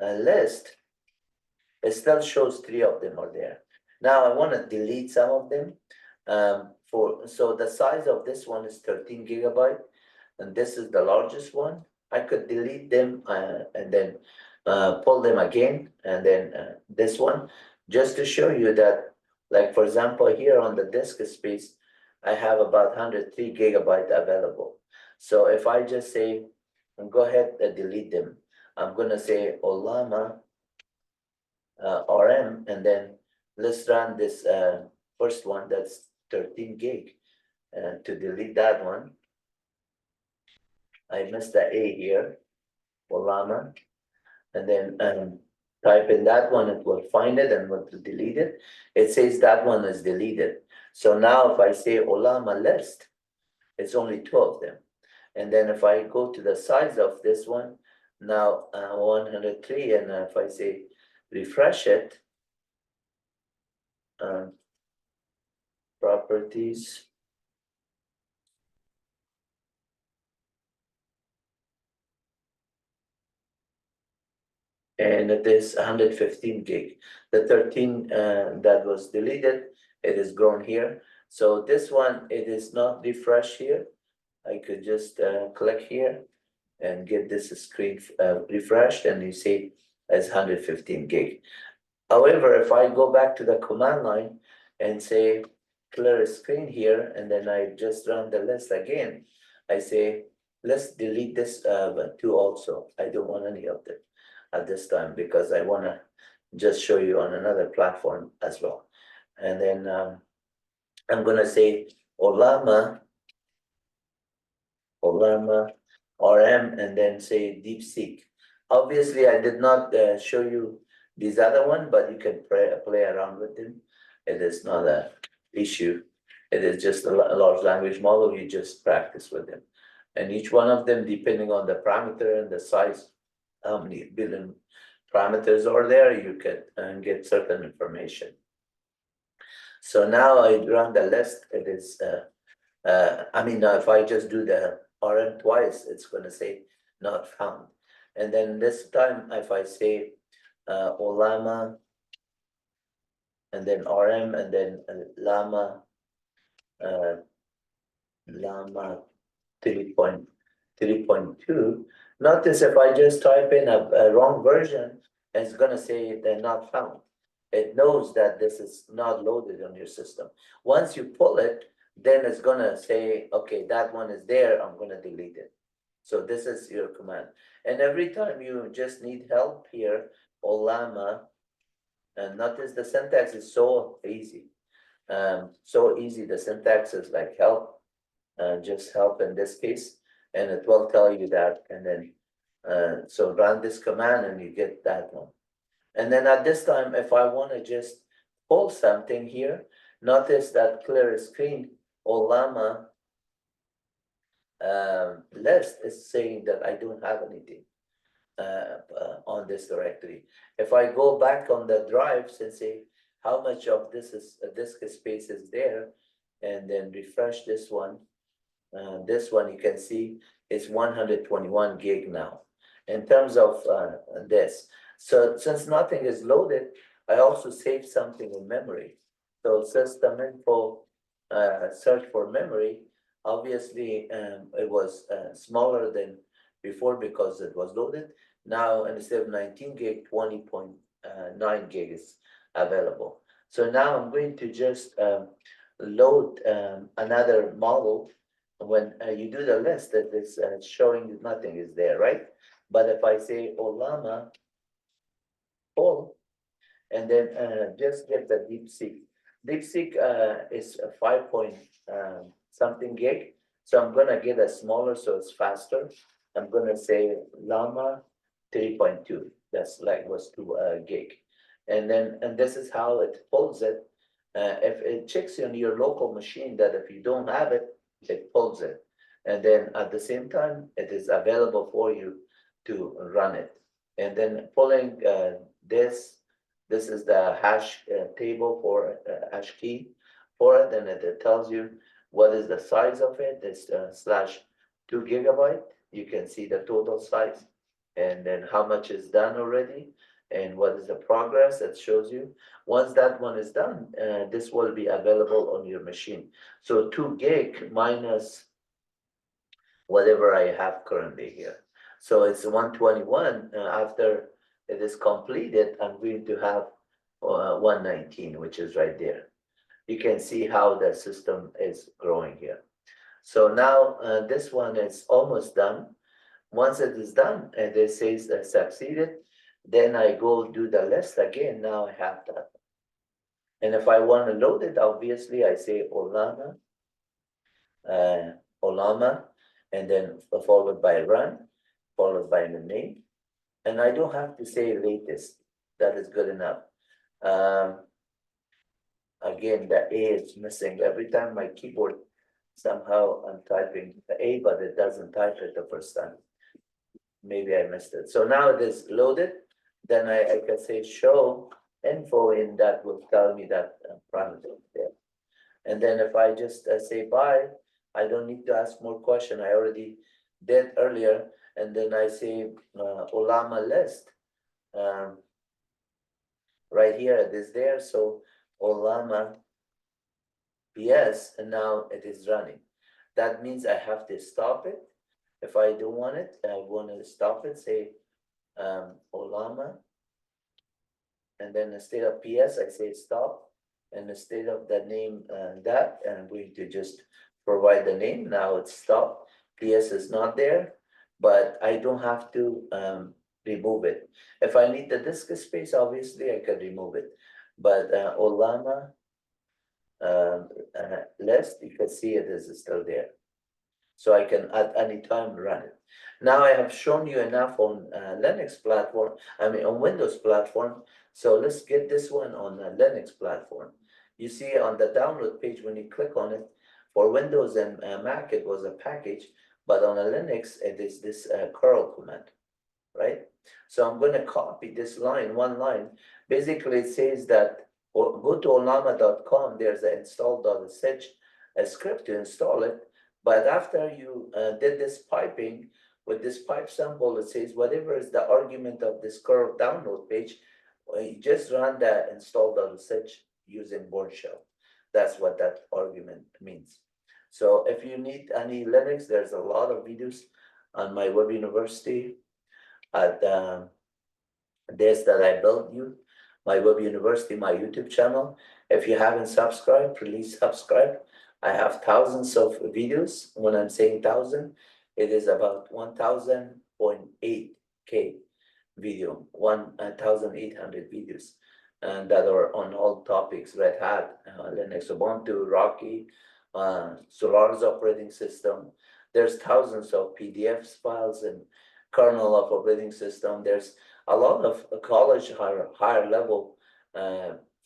Speaker 1: list, it still shows 3 of them are there. Now I want to delete some of them. So the size of this one is 13 gigabyte, and this is the largest one. I could delete them and then pull them again, and then this one, just to show you that, like for example, here on the disk space, I have about 103 gigabyte available. So if I just say, go ahead and delete them, I'm gonna say Ollama RM, and then let's run this first one that's 13 gig. To delete that one, I missed the A here, Ollama, and then type in that one, it will find it and will delete it. It says that one is deleted. So now if I say Ollama list, it's only 2 of them. And then if I go to the size of this one, now 103, and if I say refresh it, properties, and it is 115 gig. The 13 that was deleted, it is grown here. So this one, it is not refresh here. I could just click here and get this screen refreshed, and you see it's 115 gig. However, if I go back to the command line and say clear screen here, and then I just run the list again, I say, let's delete this 2 also. I don't want any of them at this time, because I want to just show you on another platform as well. And then I'm going to say Ollama RM, and then say DeepSeek. Obviously, I did not show you these other one, but you can play around with them. It is not an issue. It is just a large language model. You just practice with them. And each one of them, depending on the parameter and the size, how many billion parameters are there, you can get certain information. So now I run the list. It is, if I just do the RM twice, it's going to say not found. And then this time, if I say Ollama, and then RM, and then Llama 3.2. Notice if I just type in a wrong version, it's going to say they're not found. It knows that this is not loaded on your system. Once you pull it, then it's going to say, okay, that one is there, I'm going to delete it. So this is your command. And every time you just need help here, Ollama, and notice the syntax is so easy. The syntax is like help, just help in this case, and it will tell you that. And then, so run this command and you get that one. And then at this time, if I want to just pull something here, notice that clear screen Ollama list is saying that I don't have anything on this directory. If I go back on the drives and say how much of this is disk space is there, and then refresh this one you can see it's 121 gig now in terms of this. So since nothing is loaded, I also save something in memory. So system info search for memory, obviously it was smaller than before because it was loaded. Now instead of 19 gig, 20.9 gig is available. So now I'm going to just load another model. When you do the list, that is showing nothing is there, right? But if I say Ollama full, and then just get the DeepSeek. DeepSeek is a 5 point something gig. So I'm gonna get a smaller so it's faster. I'm gonna say Llama 3.2. That's like was 2 gig. And then this is how it pulls it. If it checks on your local machine that if you don't have it, it pulls it. And then at the same time, it is available for you to run it. And then pulling this is the hash table for hash key for it, and it tells you what is the size of it. It's /2 gigabyte. You can see the total size, and then how much is done already, and what is the progress that shows you. Once that one is done, this will be available on your machine. So 2 gig minus whatever I have currently here. So it's 121. After it is completed, I'm going to have 119, which is right there. You can see how the system is growing here. So now this one is almost done. Once it is done, and it says succeeded, then I go do the list again. Now I have that. And if I want to load it, obviously I say Ollama, and then followed by run, followed by the name. And I don't have to say latest. That is good enough. Again, the A is missing. Every time my keyboard, somehow I'm typing the A, but it doesn't type it the first time. Maybe I missed it. So now it is loaded. Then I can say show info in that will tell me that parameter there. And then if I just say bye, I don't need to ask more question. I already did earlier. And then I say Ollama list. Right here it is there. So Ollama PS, and now it is running. That means I have to stop it. If I don't want it, I want to stop it, say Ollama. And then instead of PS, I say stop. And instead of the name that, I'm going to just provide the name. Now it's stop. PS is not there, but I don't have to remove it. If I need the disk space, obviously I can remove it. But Ollama list, you can see it is still there. So I can at any time run it. Now I have shown you enough on Linux platform, on Windows platform. So let's get this one on a Linux platform. You see on the download page, when you click on it, for Windows and Mac, it was a package, but on a Linux, it is this curl command, right? So I'm going to copy this line, one line. Basically, it says that, or go to olllama.com, there's an install.sh script to install it. But after you did this piping, with this pipe sample, it says whatever is the argument of this curl download page, you just run the install.sh using Bourne shell. That's what that argument means. So if you need any Linux, there's a lot of videos on MyWebUniversity at this that I built you, MyWebUniversity, my YouTube channel. If you haven't subscribed, please subscribe. I have thousands of videos. When I'm saying 1,000, it is about 1,000.8K video, 1,800 videos, and that are on all topics: Red Hat, Linux, Ubuntu, Rocky, Solaris operating system. There's thousands of PDFs files and kernel of operating system. There's a lot of college higher level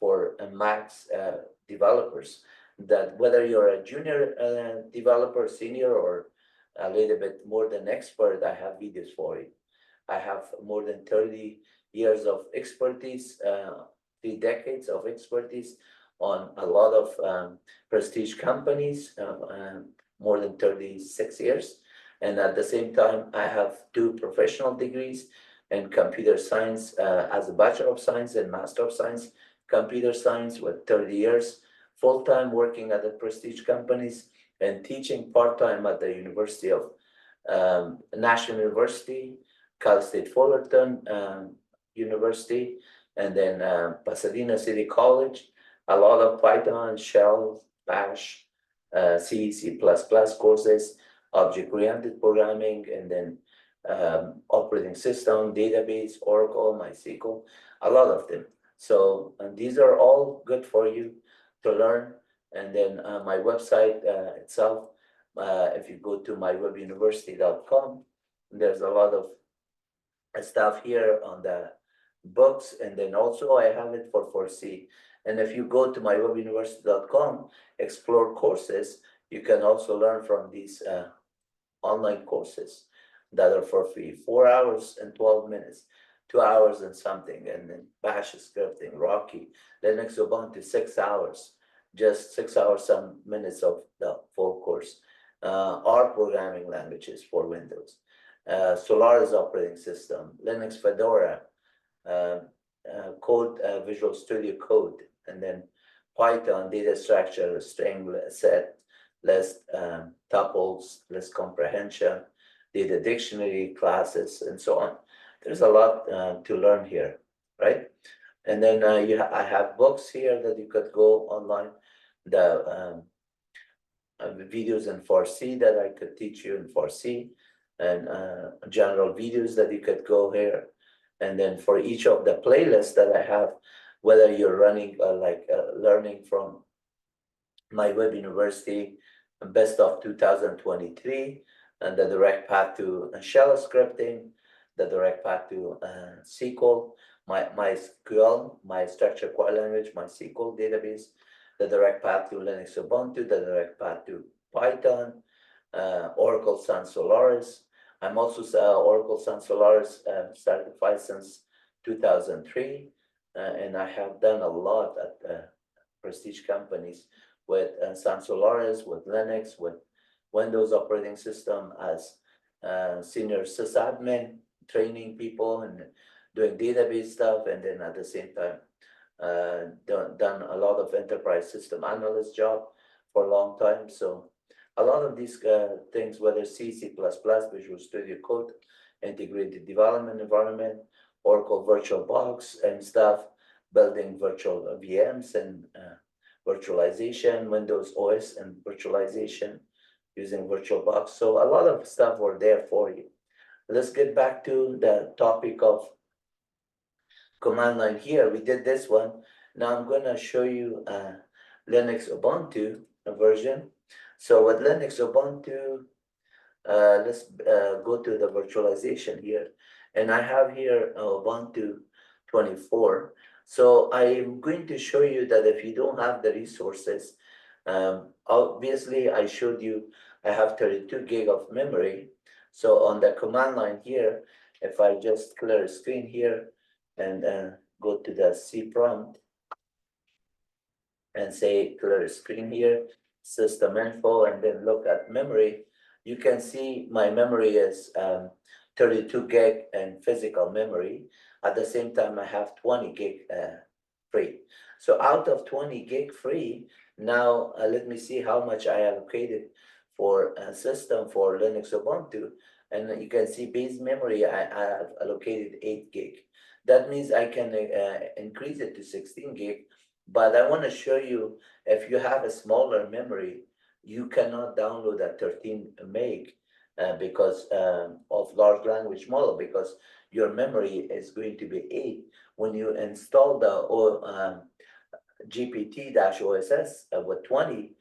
Speaker 1: for Macs developers. That whether you're a junior developer, senior, or a little bit more than expert, I have videos for you. I have more than 30 years of expertise, 3 decades of expertise on a lot of prestige companies, more than 36 years. And at the same time, I have 2 professional degrees in computer science as a Bachelor of Science and Master of Science, computer science with 30 years. Full-time working at the prestige companies and teaching part-time at the University of National University, Cal State Fullerton University, and then Pasadena City College. A lot of Python, Shell, Bash, C, C++ courses, object-oriented programming, and then operating system, database, Oracle, MySQL, a lot of them. So, and these are all good for you to learn. And then my website itself, if you go to MyWebUniversity.com, there's a lot of stuff here on the books, and then also I have it for 4C. And if you go to MyWebUniversity.com, explore courses, you can also learn from these online courses that are for free, 4 hours and 12 minutes, 2 hours and something, and then Bash scripting, Rocky, Linux Ubuntu, 6 hours, just 6 hours, some minutes of the full course. R programming languages for Windows, Solaris operating system, Linux Fedora, code, Visual Studio Code, and then Python, data structure, string set, list, tuples, list comprehension, data dictionary, classes, and so on. There's a lot to learn here, right? And then I have books here that you could go online, the videos in 4C that I could teach you in 4C, and general videos that you could go here. And then for each of the playlists that I have, whether you're running learning from MyWebUniversity, best of 2023, and the direct path to shell scripting, the direct path to SQL, MySQL, my structured query language, MySQL database, the direct path to Linux Ubuntu, the direct path to Python, Oracle Sun Solaris. I'm also Oracle Sun Solaris certified since 2003, and I have done a lot at prestige companies with Sun Solaris, with Linux, with Windows operating system as senior sysadmin, training people and doing database stuff, and then at the same time done a lot of enterprise system analyst job for a long time. So a lot of these things, whether C, C++, Visual Studio Code, integrated development environment, Oracle VirtualBox and stuff, building virtual VMs and virtualization, Windows OS and virtualization using VirtualBox. So a lot of stuff were there for you. Let's get back to the topic of command line here. We did this one. Now I'm going to show you Linux Ubuntu version. So with Linux Ubuntu, let's go to the virtualization here. And I have here Ubuntu 24. So I'm going to show you that if you don't have the resources, obviously I showed you I have 32 gig of memory. So on the command line here, if I just clear screen here and go to the C prompt and say clear screen here, system info, and then look at memory, you can see my memory is 32 gig and physical memory. At the same time, I have 20 gig free. So out of 20 gig free, now let me see how much I allocated for a system for Linux Ubuntu. And you can see base memory, I have allocated 8 gig. That means I can increase it to 16 gig. But I want to show you, if you have a smaller memory, you cannot download a 13 meg because of large language model, because your memory is going to be 8. When you install the GPT-OSS with 20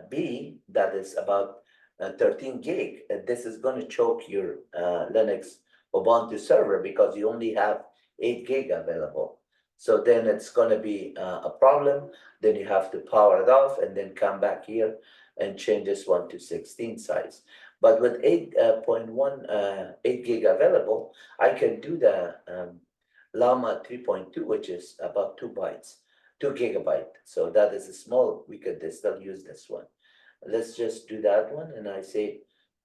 Speaker 1: B, that is about 13 gig, this is going to choke your Linux Ubuntu server because you only have 8 gig available. So then it's going to be a problem. Then you have to power it off and then come back here and change this one to 16 size. But with 8.1, 8 gig available, I can do the Llama 3.2, which is about 2 bytes, 2 gigabyte. So that is a small, we could still use this one. Let's just do that one. And I say,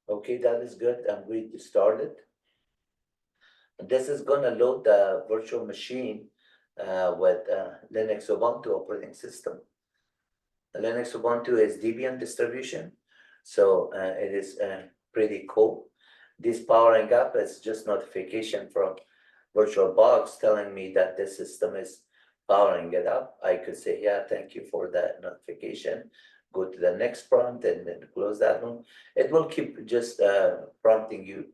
Speaker 1: okay, that is good. I'm going to start it. This is going to load the virtual machine with Linux Ubuntu operating system. The Linux Ubuntu is Debian distribution, so it is pretty cool. This powering up is just notification from VirtualBox telling me that this system is powering it up. I could say, yeah, thank you for that notification. Go to the next prompt and then close that one. It will keep just prompting you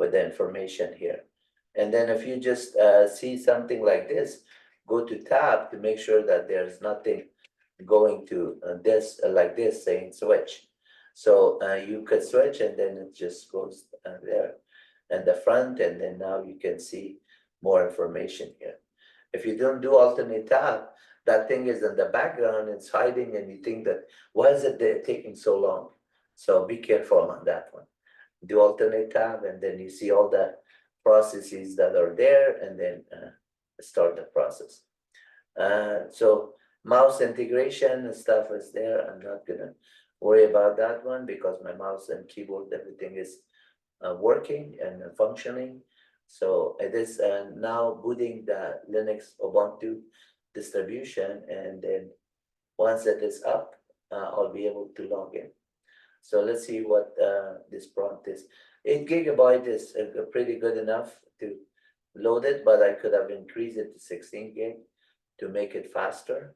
Speaker 1: with the information here. And then if you just see something like this, go to tab to make sure that there's nothing going to this like this saying switch. So you could switch and then it just goes there and the front, and then now you can see more information here. If you don't do alternate tab, that thing is in the background, it's hiding, and you think that why is it taking so long? So be careful on that one. Do alternate tab, and then you see all the processes that are there, and then start the process. So mouse integration and stuff is there. I'm not gonna worry about that one because my mouse and keyboard, everything is working and functioning. So it is now booting the Linux Ubuntu distribution, and then once it is up, I'll be able to log in. So let's see what this prompt is. 8 GB is pretty good enough to load it, but I could have increased it to 16 gig to make it faster.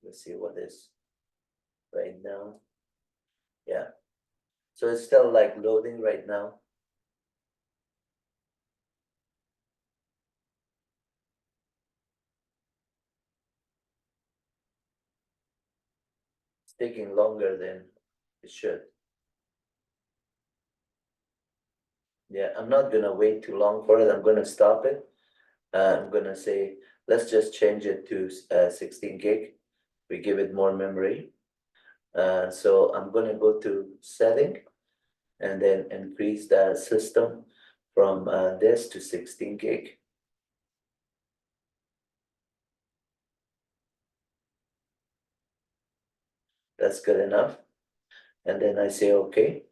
Speaker 1: Let's see what is right now. Yeah, so it's still like loading right now. It's taking longer than it should. Yeah, I'm not gonna wait too long for it. I'm gonna stop it. I'm gonna say, let's just change it to 16 gig. We give it more memory. So I'm gonna go to setting and then increase the system from this to 16 gig. That's good enough. And then I say, okay.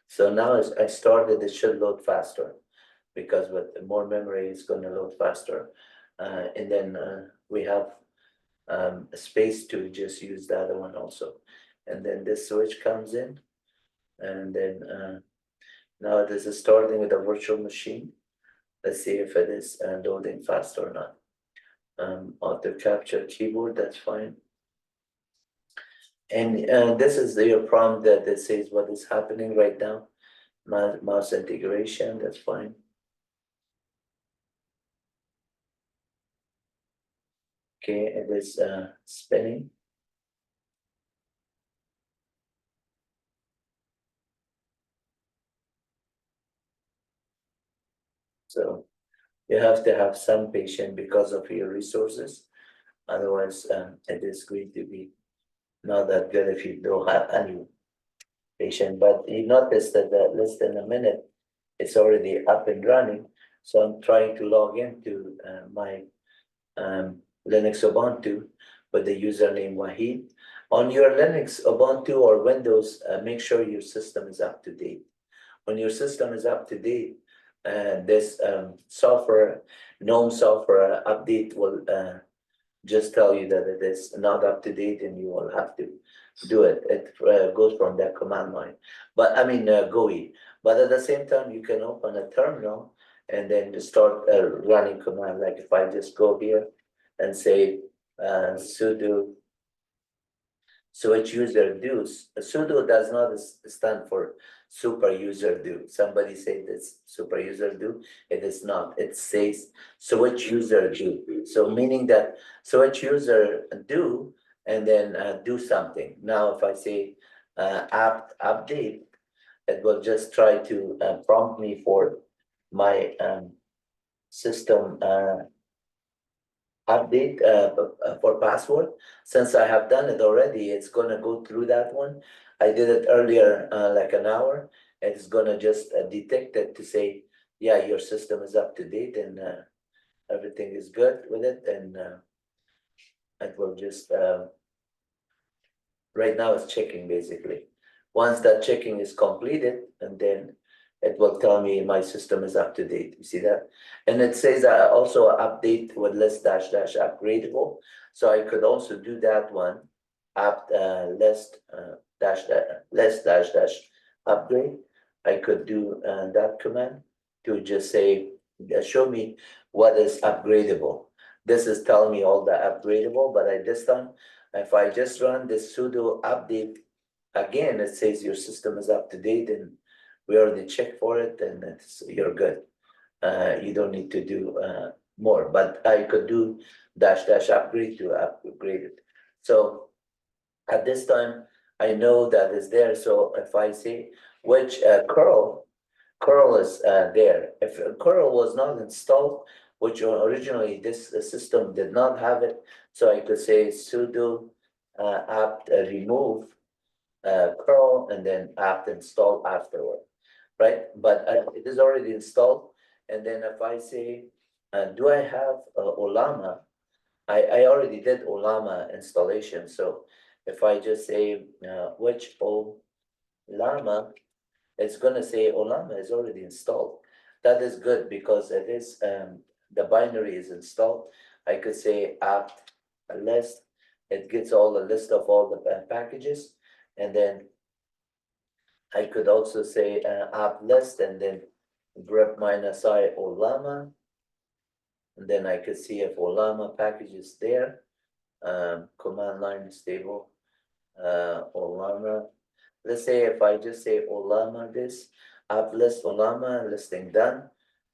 Speaker 1: So now as I started, it should load faster because with more memory, it's gonna load faster. And then we have a space to just use the other one also. And then this switch comes in, and then now this is starting with a virtual machine. Let's see if it is loading fast or not. Auto capture keyboard, that's fine. And this is your prompt that says what is happening right now. Mouse integration, that's fine. Okay, it is spinning. So you have to have some patience because of your resources. Otherwise, it is going to be not that good if you don't have any patience. But you notice that less than a minute, it's already up and running. So I'm trying to log into my Linux Ubuntu with the username Wahid. On your Linux Ubuntu or Windows, make sure your system is up to date. When your system is up to date, this software, GNOME software update will just tell you that it is not up to date and you will have to do it. It goes from that command line, but I mean GUI. But at the same time, you can open a terminal and then start running command. Like if I just go here and say sudo switch user do. Sudo does not stand for super user do. Somebody said this super user do. It is not. It says switch user do. So meaning that switch user do and then do something. Now if I say apt update, it will just try to prompt me for my system update for password. Since I have done it already, it's gonna go through that one. I did it earlier, like an hour. It's gonna just detect it to say, yeah, your system is up to date and everything is good with it, and it will just right now it's checking basically. Once that checking is completed, and then it will tell me my system is up to date. You see that? And it says also update with less dash dash upgradable. So I could also do that one, less dash dash upgrade. I could do that command to just say, show me what is upgradable. This is telling me all the upgradable, but at this time, if I just run this sudo update again, it says your system is up to date and we already checked for it and you're good. You don't need to do more, but I could do dash upgrade to upgrade it. So at this time, I know that is there. So if I say which curl is there. If curl was not installed, which originally this system did not have it, so I could say sudo apt remove curl and then apt install afterward, right? But it is already installed. And then if I say, do I have Ollama? I already did Ollama installation. So if I just say which Ollama, it's gonna say Ollama is already installed. That is good because it is the binary is installed. I could say apt list. It gets all the list of all the packages, and then I could also say apt list and then grep -i Ollama. And then I could see if Ollama package is there. Command line stable, Ollama. Let's say if I just say Ollama this, apt list Ollama, listing done.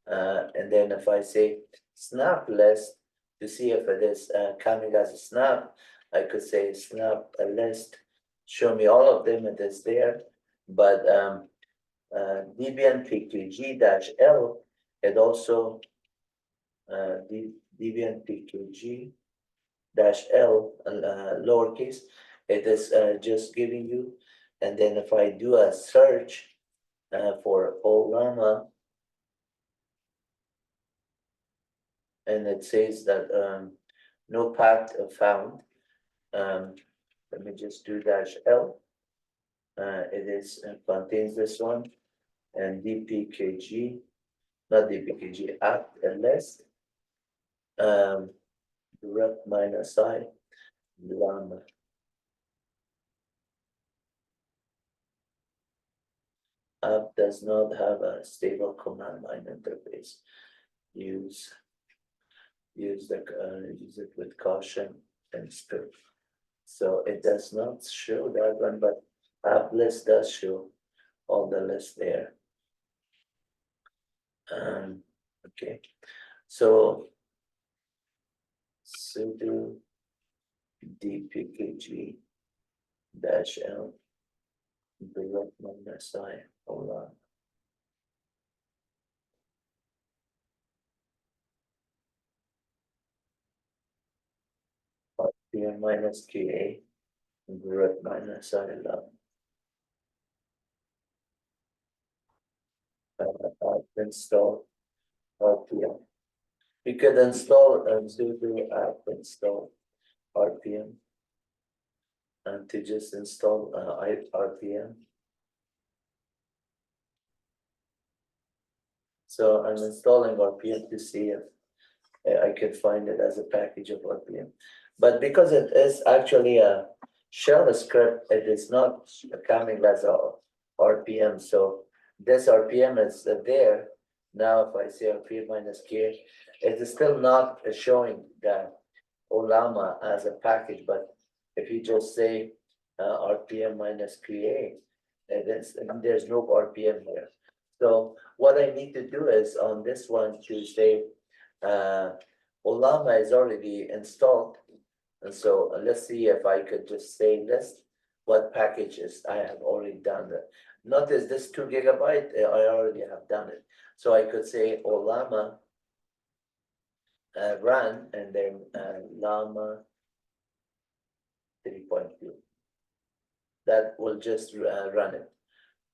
Speaker 1: And then if I say snap list to see if it is coming as a snap, I could say snap a list, show me all of them, it is there. But Debian PKG-L, it also Debian PKG-L lowercase, it is just giving you. And then if I do a search for Ollama, and it says that no path found. Let me just do -L. It is contains this one and DPKG, not DPKG, apt list. Rep -i Llama. App does not have a stable command line interface. Use it with caution and script. So it does not show that one, but app list does show all the list there. Okay, so sudo dpkg-l direct -i Ollama. RPM -ka direct -i Ollama. Install RPM. You could install sudo apt install RPM and to just install RPM. So I'm installing RPM to see if I can find it as a package of RPM. But because it is actually a shell script, it is not coming as a RPM. So this RPM is there. Now if I say RPM -k, it is still not showing the Ollama as a package, but if you just say RPM -ka, there's no RPM here. So what I need to do is on this one to say Ollama is already installed. And so let's see if I could just say list what packages I have already done that. Notice this 2 GB, I already have done it. So I could say Ollama run and then Llama 3.2. That will just run it.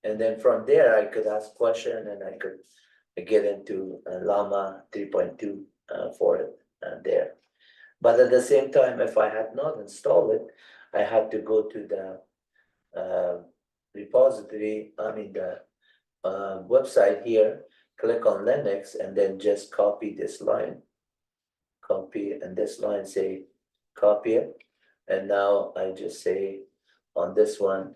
Speaker 1: And then from there, I could ask question and I could get into Llama 3.2 for it there. But at the same time, if I had not installed it, I had to go to the repository, the website here, click on Linux, and then just copy this line. Copy, and this line say copy it. And now I just say on this one,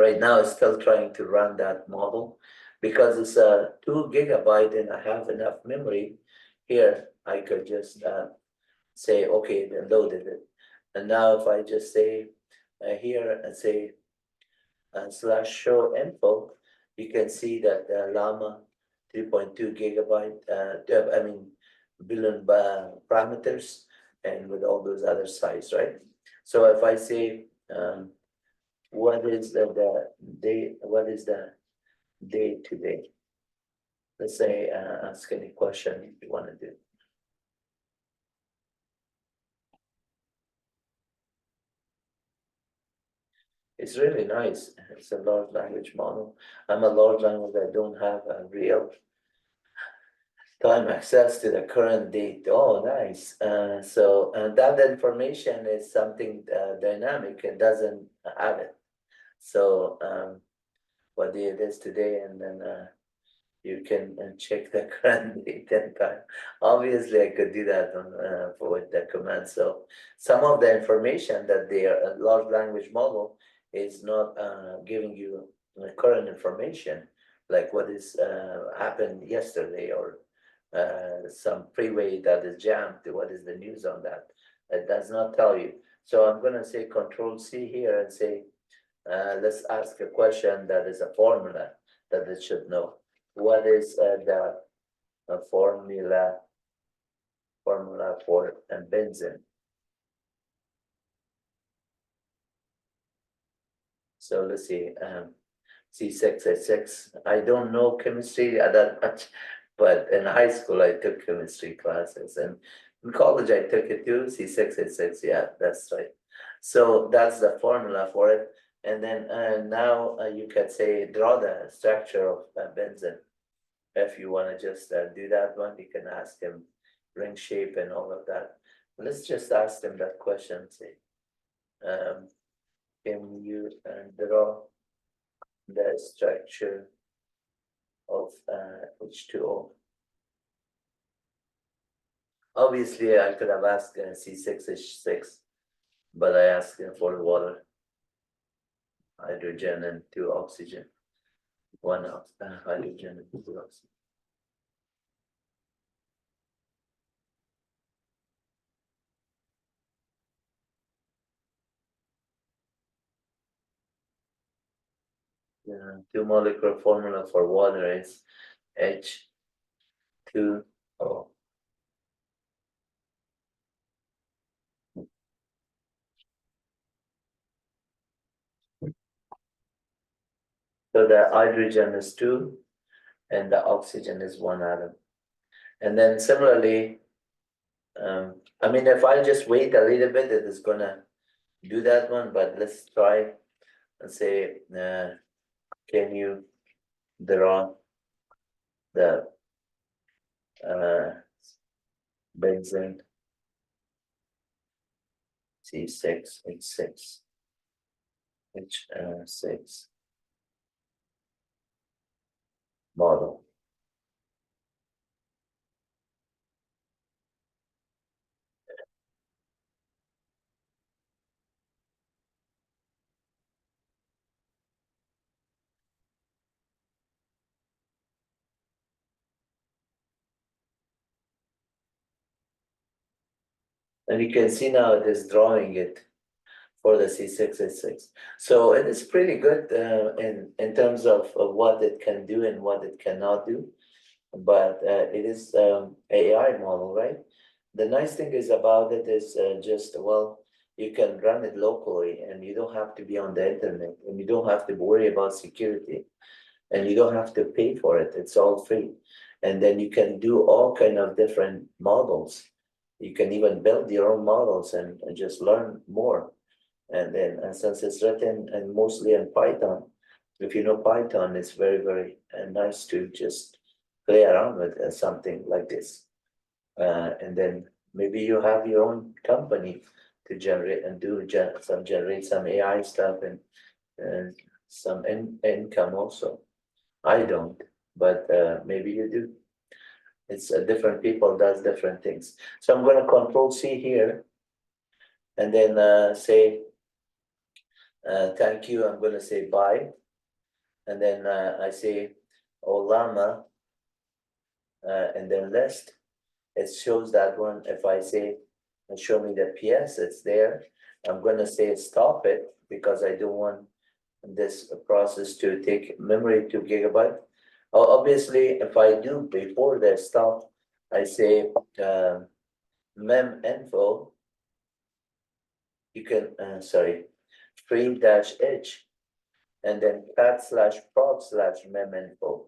Speaker 1: right now it's still trying to run that model because it's a 2 GB and I have enough memory here. I could just say, okay, then loaded it. And now if I just say here and say slash show info, you can see that Llama 3.2 gigabyte, billion parameters, and with all those other size, right? So if I say what is the day, what is the day today? Let's say ask any question if you want to do. It's really nice. It's a large language model. I'm a large language. I don't have a real time access to the current date. Oh, nice. So that information is something dynamic. It doesn't have it. So what day it is today, and then you can check the current date and time. Obviously, I could do that on with the command. So some of the information that they are a large language model is not giving you the current information, like what is happened yesterday, or some freeway that is jammed. What is the news on that? It does not tell you. So I'm gonna say Control C here and say, let's ask a question that is a formula that it should know. What is the formula for benzene? So let's see, C6H6. I don't know chemistry that much, but in high school I took chemistry classes, and in college I took it too. C6H6. Yeah, that's right. So that's the formula for it. And then now you can say draw the structure of benzene. If you want to just do that one, you can ask him ring shape and all of that. Let's just ask him that question. Say, can you draw the structure of H2O? Obviously, I could have asked C6H6, but I asked him for water, hydrogen, and 2 oxygen. 1 hydrogen and 2 oxygen. Yeah, 2 molecular formula for water is H2O. So the hydrogen is 2 and the oxygen is 1 atom. And then similarly, if I just wait a little bit, it is gonna do that one, but let's try and say, can you draw the benzene C6H6 H6 model? And you can see now it is drawing it for the C6H6. So it is pretty good in terms of what it can do and what it cannot do. But it is AI model, right? The nice thing is about it is you can run it locally, and you don't have to be on the internet, and you don't have to worry about security, and you don't have to pay for it. It's all free. And then you can do all kind of different models. You can even build your own models and just learn more. And then since it's written and mostly in Python, if you know Python, it's very, very nice to just play around with something like this. And then maybe you have your own company to generate and generate some AI stuff and some income also. I don't, but maybe you do. It's different people does different things. So I'm going to Control C here, and then say thank you. I'm going to say bye, and then I say Ollama, and then list. It shows that one. If I say show me the PS, it's there. I'm gonna say stop it because I don't want this process to take memory 2 gigabyte. Obviously, if I do before that stop, I say mem info, you can, sorry, free dash h, and then /prod/mem info.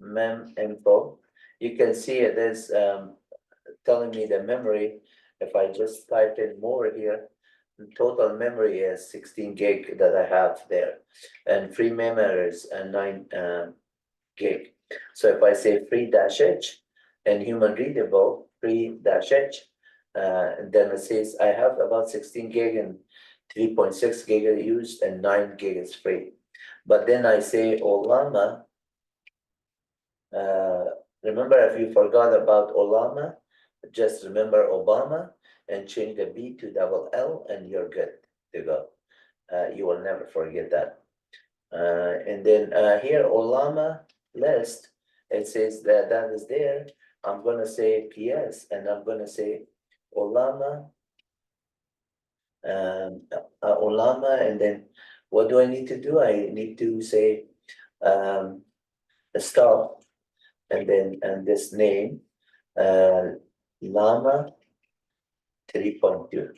Speaker 1: Mem info, you can see it is telling me the memory. If I just type in more here, the total memory is 16 gig that I have there, and free memory is 9 gig. So if I say free dash h and human readable free dash h, and then it says I have about 16 gig and 3.6 gig are used and 9 gig is free. But then I say Ollama. Remember, if you forgot about Ollama, just remember Obama and change the B to double L and you're good to go. You will never forget that. And then here, Ollama list, it says that that is there. I'm gonna say PS and I'm gonna say Ollama, Ollama, and then what do I need to do? I need to say stop, and then this name, Llama 3.2.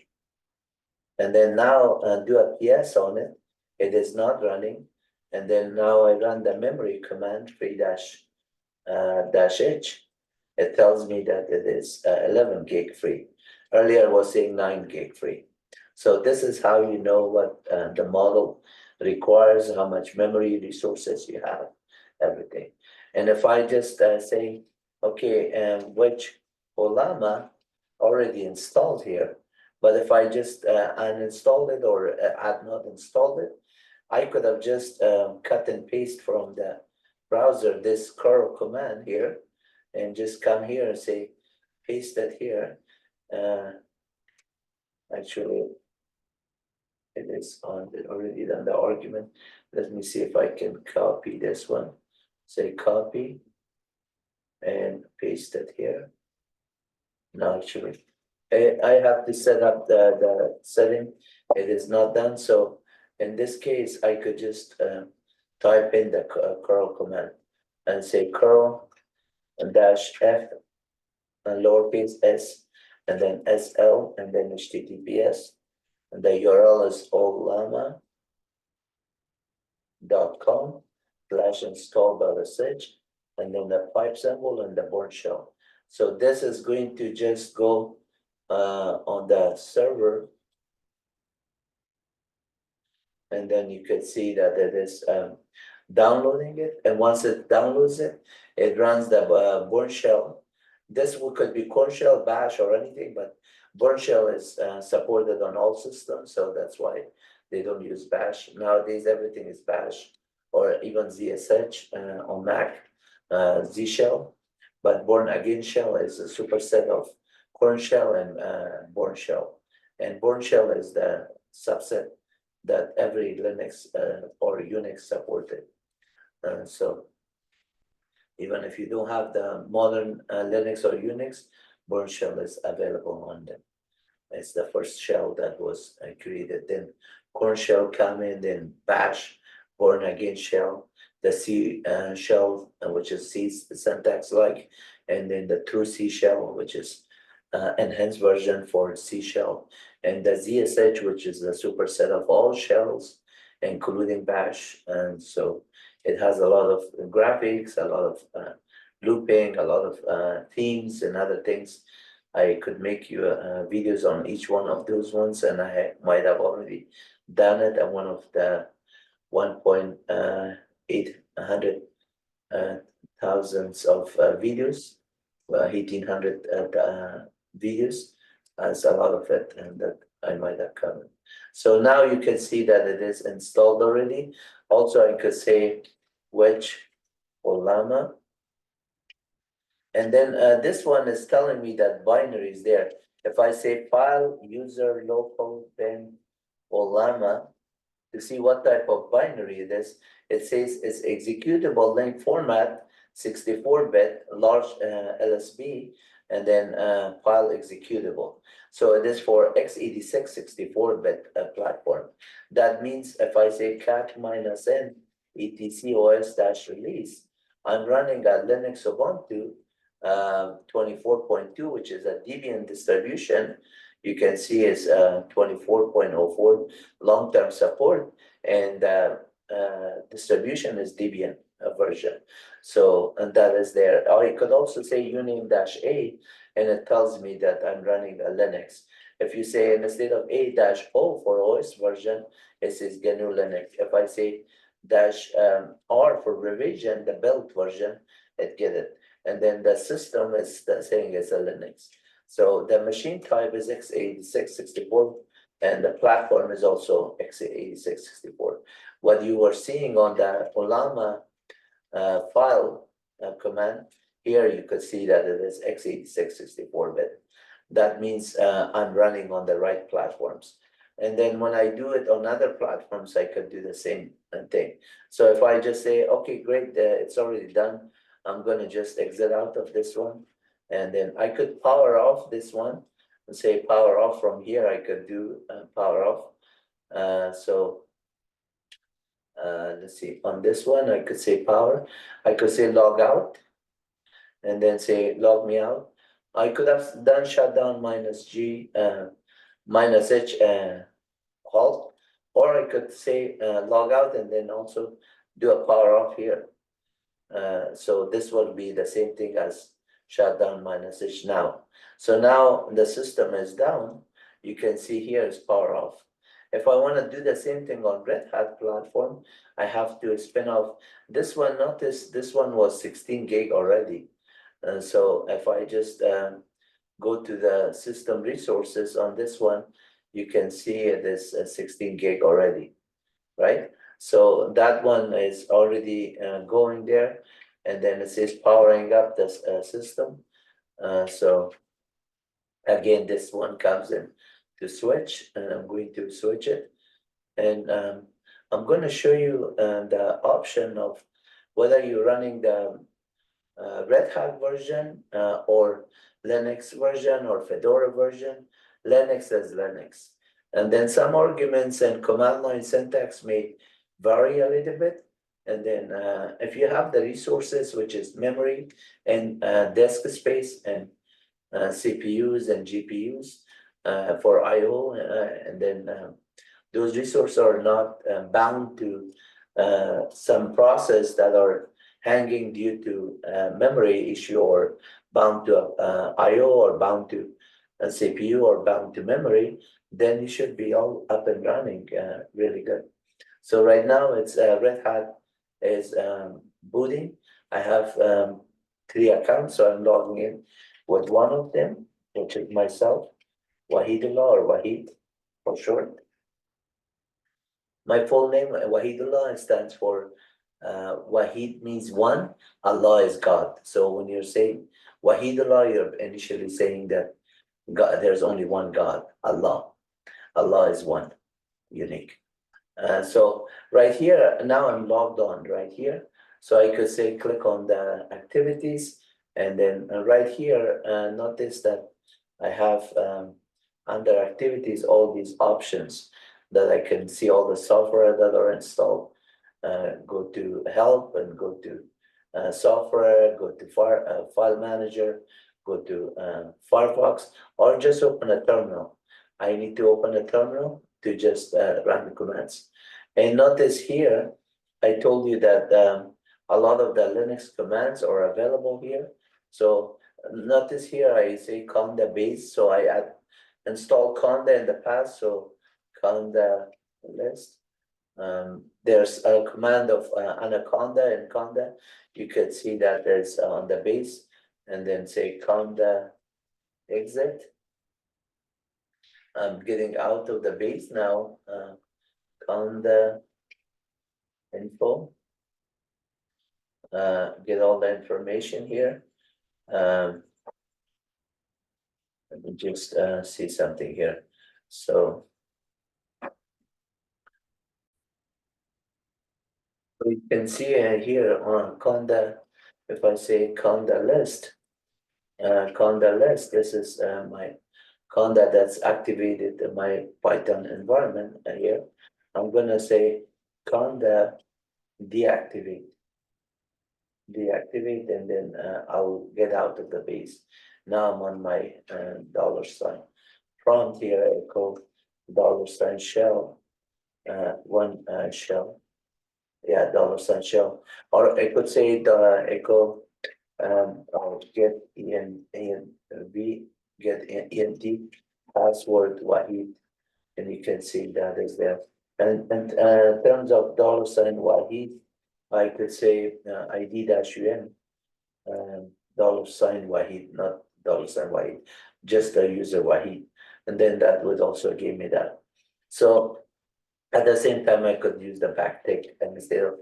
Speaker 1: And then now do a PS on it. It is not running. And then now I run the memory command free dash h. It tells me that it is 11 gig free. Earlier I was saying 9 gig free. So this is how you know what the model requires, how much memory resources you have, everything. And if I just say, okay, which Ollama already installed here, but if I just uninstalled it or had not installed it, I could have just cut and paste from the browser this curl command here and just come here and say, paste it here. Actually, it is already done the argument. Let me see if I can copy this one. Say copy and paste it here. No, actually, I have to set up the setting. It is not done. So in this case, I could just type in the curl command and say curl dash f and lowercase s and then SL and then HTTPS. And the URL is olllama.com/install.sh and then the pipe symbol and the bourne shell. So this is going to just go on the server. And then you could see that it is downloading it. And once it downloads it, it runs the bourne shell. This could be corn shell, bash, or anything, but bourne shell is supported on all systems. So that's why they don't use bash. Nowadays, everything is bash or even ZSH on Mac, Z shell. But bourne again shell is a superset of corn shell and bourne shell. And bourne shell is the subset that every Linux or Unix supported. So even if you don't have the modern Linux or Unix, bourne shell is available on them. It's the first shell that was created. Then corn shell come in, then bash, bourne again shell, the C shell, which is C syntax like, and then the true C shell, which is enhanced version for C shell, and the ZSH, which is the superset of all shells, including bash. And so it has a lot of graphics, a lot of looping, a lot of themes and other things. I could make you videos on each one of those ones, and I might have already done it on one of the 1.800 thousands of videos, 1,800 videos. As a lot of it, and that I might have covered. So now you can see that it is installed already. Also, I could say which Ollama. And then this one is telling me that binary is there. If I say file user local bin Ollama, to see what type of binary it is, it says it's executable link format, 64-bit, large LSB, and then file executable. So it is for x86 64-bit platform. That means if I say cat minus n etc os-release, I'm running a Linux Ubuntu 24.2, which is a Debian distribution. You can see it's 24.04 long-term support, and distribution is Debian version. So, and that is there. Or you could also say uname-a, and it tells me that I'm running a Linux. If you say instead of A-O for OS version, it says GNU Linux. If I say -R for revision, the build version, it get it. And then the system is saying it's a Linux. So the machine type is x86 64, and the platform is also x86 64. What you were seeing on the Ollama file command, here you could see that it is x86 64-bit. That means I'm running on the right platforms. And then when I do it on other platforms, I could do the same thing. So if I just say, okay, great, it's already done, I'm going to just exit out of this one. And then I could power off this one and say power off from here. I could do power off. Let's see, on this one, I could say power. I could say log out and then say log me out. I could have done shutdown -G, -H, halt, or I could say log out and then also do a power off here. So this will be the same thing as shutdown -H now. So now the system is down. You can see here is power off. If I want to do the same thing on Red Hat platform, I have to spin off this one. Notice this one was 16 gig already. So if I just go to the system resources on this one, you can see it is 16 gig already, right? So that one is already going there, and then it says powering up the system. So again, this one comes in to switch, and I'm going to switch it. And I'm going to show you the option of whether you're running the Red Hat version or Linux version or Fedora version. Linux is Linux. And then some arguments and command line syntax may vary a little bit. And then if you have the resources, which is memory and disk space and CPUs and GPUs for I/O, and then those resources are not bound to some process that are hanging due to memory issue, or bound to I/O, or bound to a CPU, or bound to memory, then you should be all up and running really good. So right now it's Red Hat is booting. I have 3 accounts, so I'm logging in with one of them, which is myself, Wahidullah, or Wahid for short. My full name, Wahidullah, stands for Wahid means one, Allah is God. So when you're saying Wahidullah, you're initially saying that God, there's only one God, Allah. Allah is one, unique. So right here, now I'm logged on right here. So I could say click on the activities, and then right here, notice that I have under activities all these options that I can see all the software that are installed. Go to help and go to software, go to file manager, go to Firefox, or just open a terminal. I need to open a terminal to just run the commands. And notice here, I told you that a lot of the Linux commands are available here. So notice here, I say conda base. So I installed conda in the past. So conda list. There's a command of anaconda and conda. You could see that there's on the base, and then say conda exit. I'm getting out of the base now. Conda info. Get all the information here. Let me just see something here. So you can see here on conda, if I say conda list, conda list. This is my conda that's activated in my Python environment here. I'm gonna say conda deactivate, and then I'll get out of the base. Now I'm on my $. Prompt here, echo $shell, one shell. Yeah, $shell. Or I could say the echo I'll get env, get ent password Wahid, and you can see that is there. And in terms of $Wahid, I could say ID-UN $Wahid, not $Wahid, just the user Wahid, and then that would also give me that. So at the same time, I could use the backtick, and instead of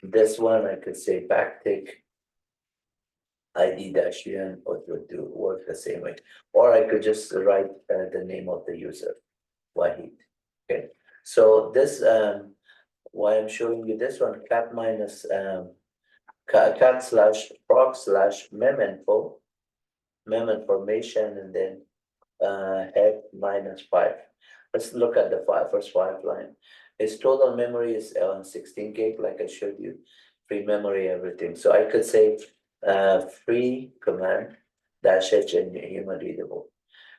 Speaker 1: this one, I could say backtick ID-UN, or it would work the same way. Or I could just write the name of the user, Wahid. Okay, so this why I'm showing you this one, cat minus cat slash proc slash meminfo, mem information, and then head minus 5. Let's look at the first 5 line. Its total memory is on 16 gig, like I showed you, free memory, everything. So I could say free command dash h and human readable.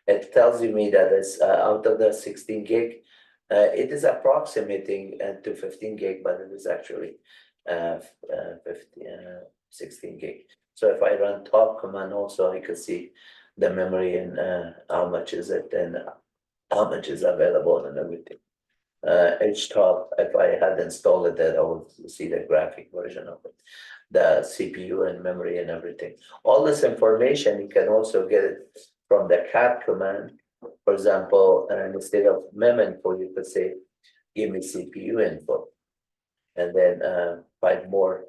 Speaker 1: It tells me that it's out of the 16 gig, it is approximating to 15 gig, but it is actually 16 gig. So if I run top command also, I could see the memory and how much is it and how much is available and everything. HTOP, if I had installed it, then I would see the graphic version of it, the CPU and memory and everything. All this information, you can also get it from the cat command. For example, instead of meminfo, you could say, give me CPU info, and then 5 more,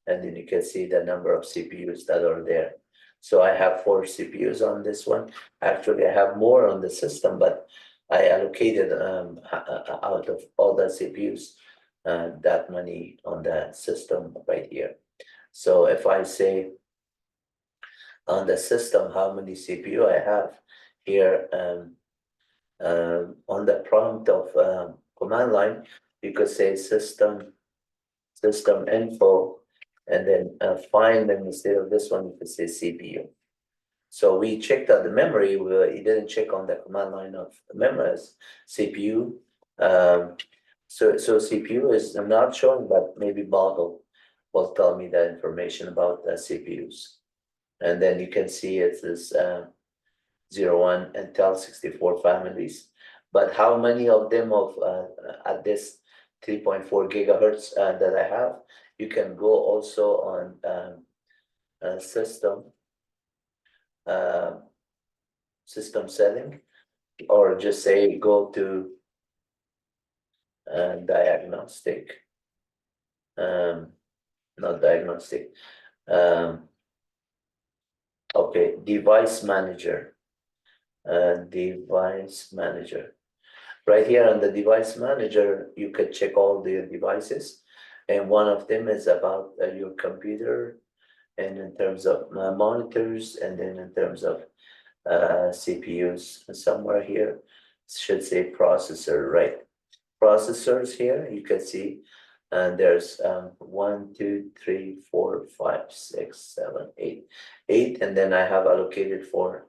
Speaker 1: and then you can see the number of CPUs that are there. So I have 4 CPUs on this one. Actually, I have more on the system, but I allocated out of all the CPUs that many on the system right here. So if I say on the system how many CPU I have here on the prompt of command line, you could say system info, and then find them. Instead of this one, you could say CPU. So we checked out the memory. It didn't check on the command line of memory CPU. So CPU is not showing, but maybe model will tell me the information about the CPUs. And then you can see it is 01 Intel 64 families. But how many of them at this 3.4 gigahertz that I have? You can go also on system setting, or just say go to diagnostic, not diagnostic, okay, device manager, right here on the device manager, you can check all the devices, and one of them is about your computer, and in terms of monitors, and then in terms of CPUs, somewhere here should say processor, right? Processors here, you can see, and there's 1, 2, 3, 4, 5, 6, 7, 8, and then I have allocated for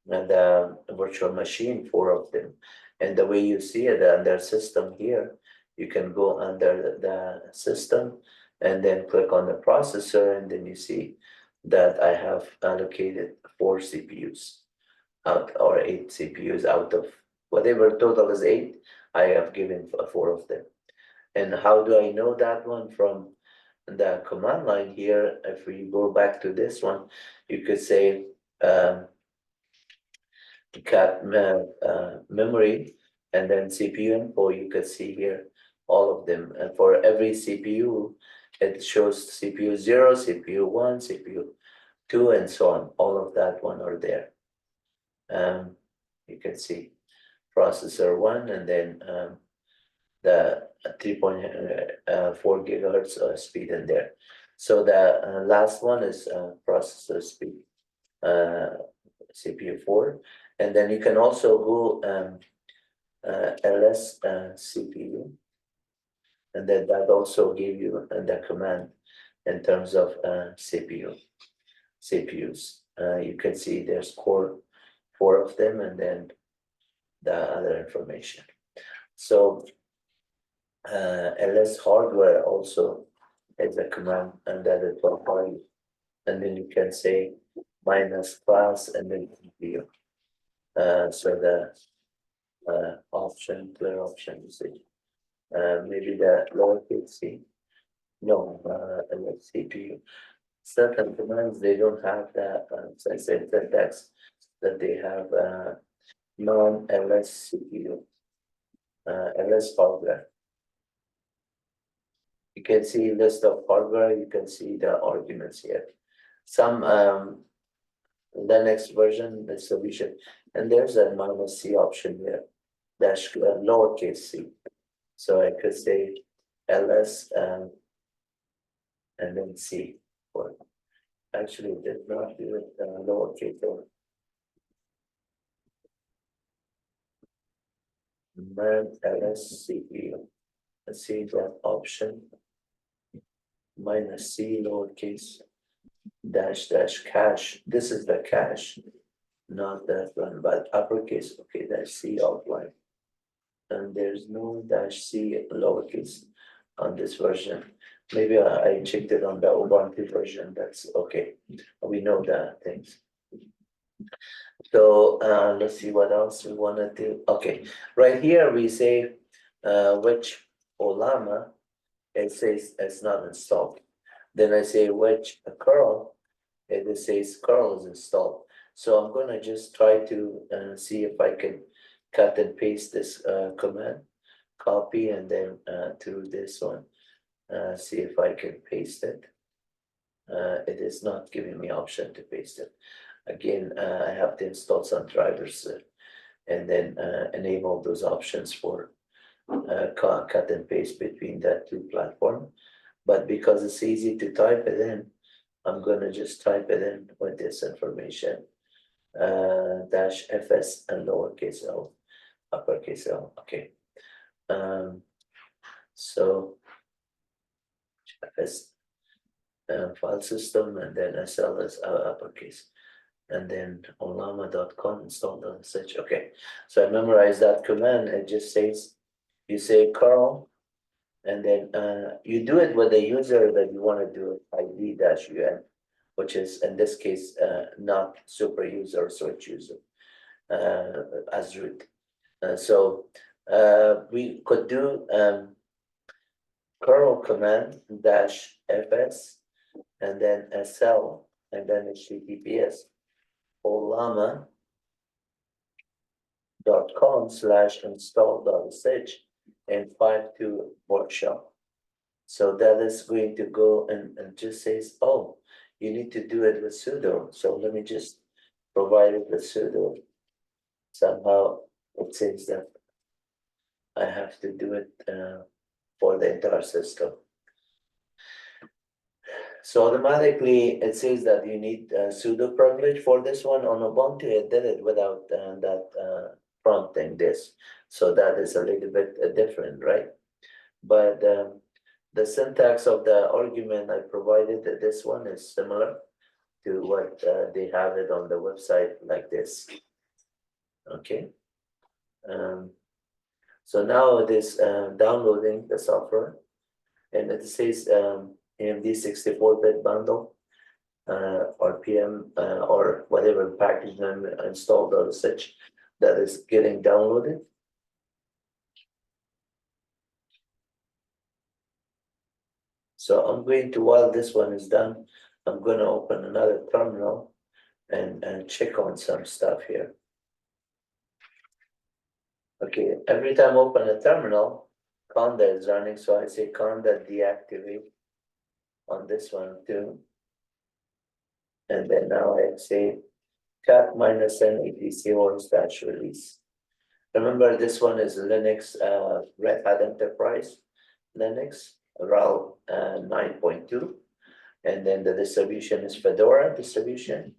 Speaker 1: the virtual machine, 4 of them. And the way you see it under system here, you can go under the system and then click on the processor, and then you see that I have allocated 4 CPUs out, or 8 CPUs out of whatever total is 8. I have given 4 of them. And how do I know that one? From the command line here, if we go back to this one, you could say cat memory, and then CPU info. You could see here all of them, and for every CPU it shows CPU 0, CPU 1, CPU 2, and so on. All of that one are there. You can see processor 1, and then the 3.4 gigahertz speed in there. So the last one is processor speed. CPU 4, and then you can also go ls CPU, and then that also give you the command in terms of CPUs. You can see there's core 4 of them, and then the other information. So ls hardware also is a command, and that is for you. And then you can say minus class and then CPU. So the clear option is maybe the lowercase c. No, ls CPU. Certain commands they don't have that syntax that they have non-ls CPU, ls hardware. You can see list of hardware. You can see the arguments here. Some Linux version the solution, and there's a minus C option here, dash lowercase c. So I could say ls and then c. Or actually, it did not do it lowercase or man ls CPU. Let's see that option. Minus c lowercase dash cache. This is the cache, not that one, but uppercase. Okay, dash c outline. And there's no dash c lowercase on this version. Maybe I checked it on the Ubuntu version. That's okay. We know the things. So let's see what else we want to do. Okay, right here we say which Ollama. It says it's not installed. Then I say which curl, and it says curl is installed. So I'm gonna just try to see if I can cut and paste this command, copy, and then through this one, see if I can paste it. It is not giving me option to paste it. Again, I have to install some drivers and then enable those options for cut and paste between that two platforms. But because it's easy to type it in, I'm gonna just type it in with this information. Dash fs and lowercase l, uppercase L. Okay. So fs file system, and then sl is uppercase, and then ollama.com installed on such. Okay, so I memorized that command. It just says you say curl, and then you do it with the user that you want to do it, ID-un, which is in this case not super user or switch user as root. So we could do curl command dash fs and then sl and then https ollama.com/install.sh and 5.2 workshop. So that is going to go and just says, oh, you need to do it with sudo. So let me just provide it with sudo. Somehow it says that I have to do it for the entire system. So automatically it says that you need sudo privilege for this one. On Ubuntu, it did it without that prompting this. So that is a little bit different, right? But the syntax of the argument I provided, this one is similar to what they have it on the website like this. Okay. So now it is downloading the software, and it says AMD 64-bit bundle, RPM, or whatever package name installed or such that is getting downloaded. So I'm going to, while this one is done, I'm going to open another terminal and check on some stuff here. Okay, every time I open a terminal, conda is running, so I say conda deactivate on this one too. And then now I say cat -n etc/release. Remember, this one is Linux, Red Hat Enterprise Linux, RHEL 9.2. And then the distribution is Fedora distribution.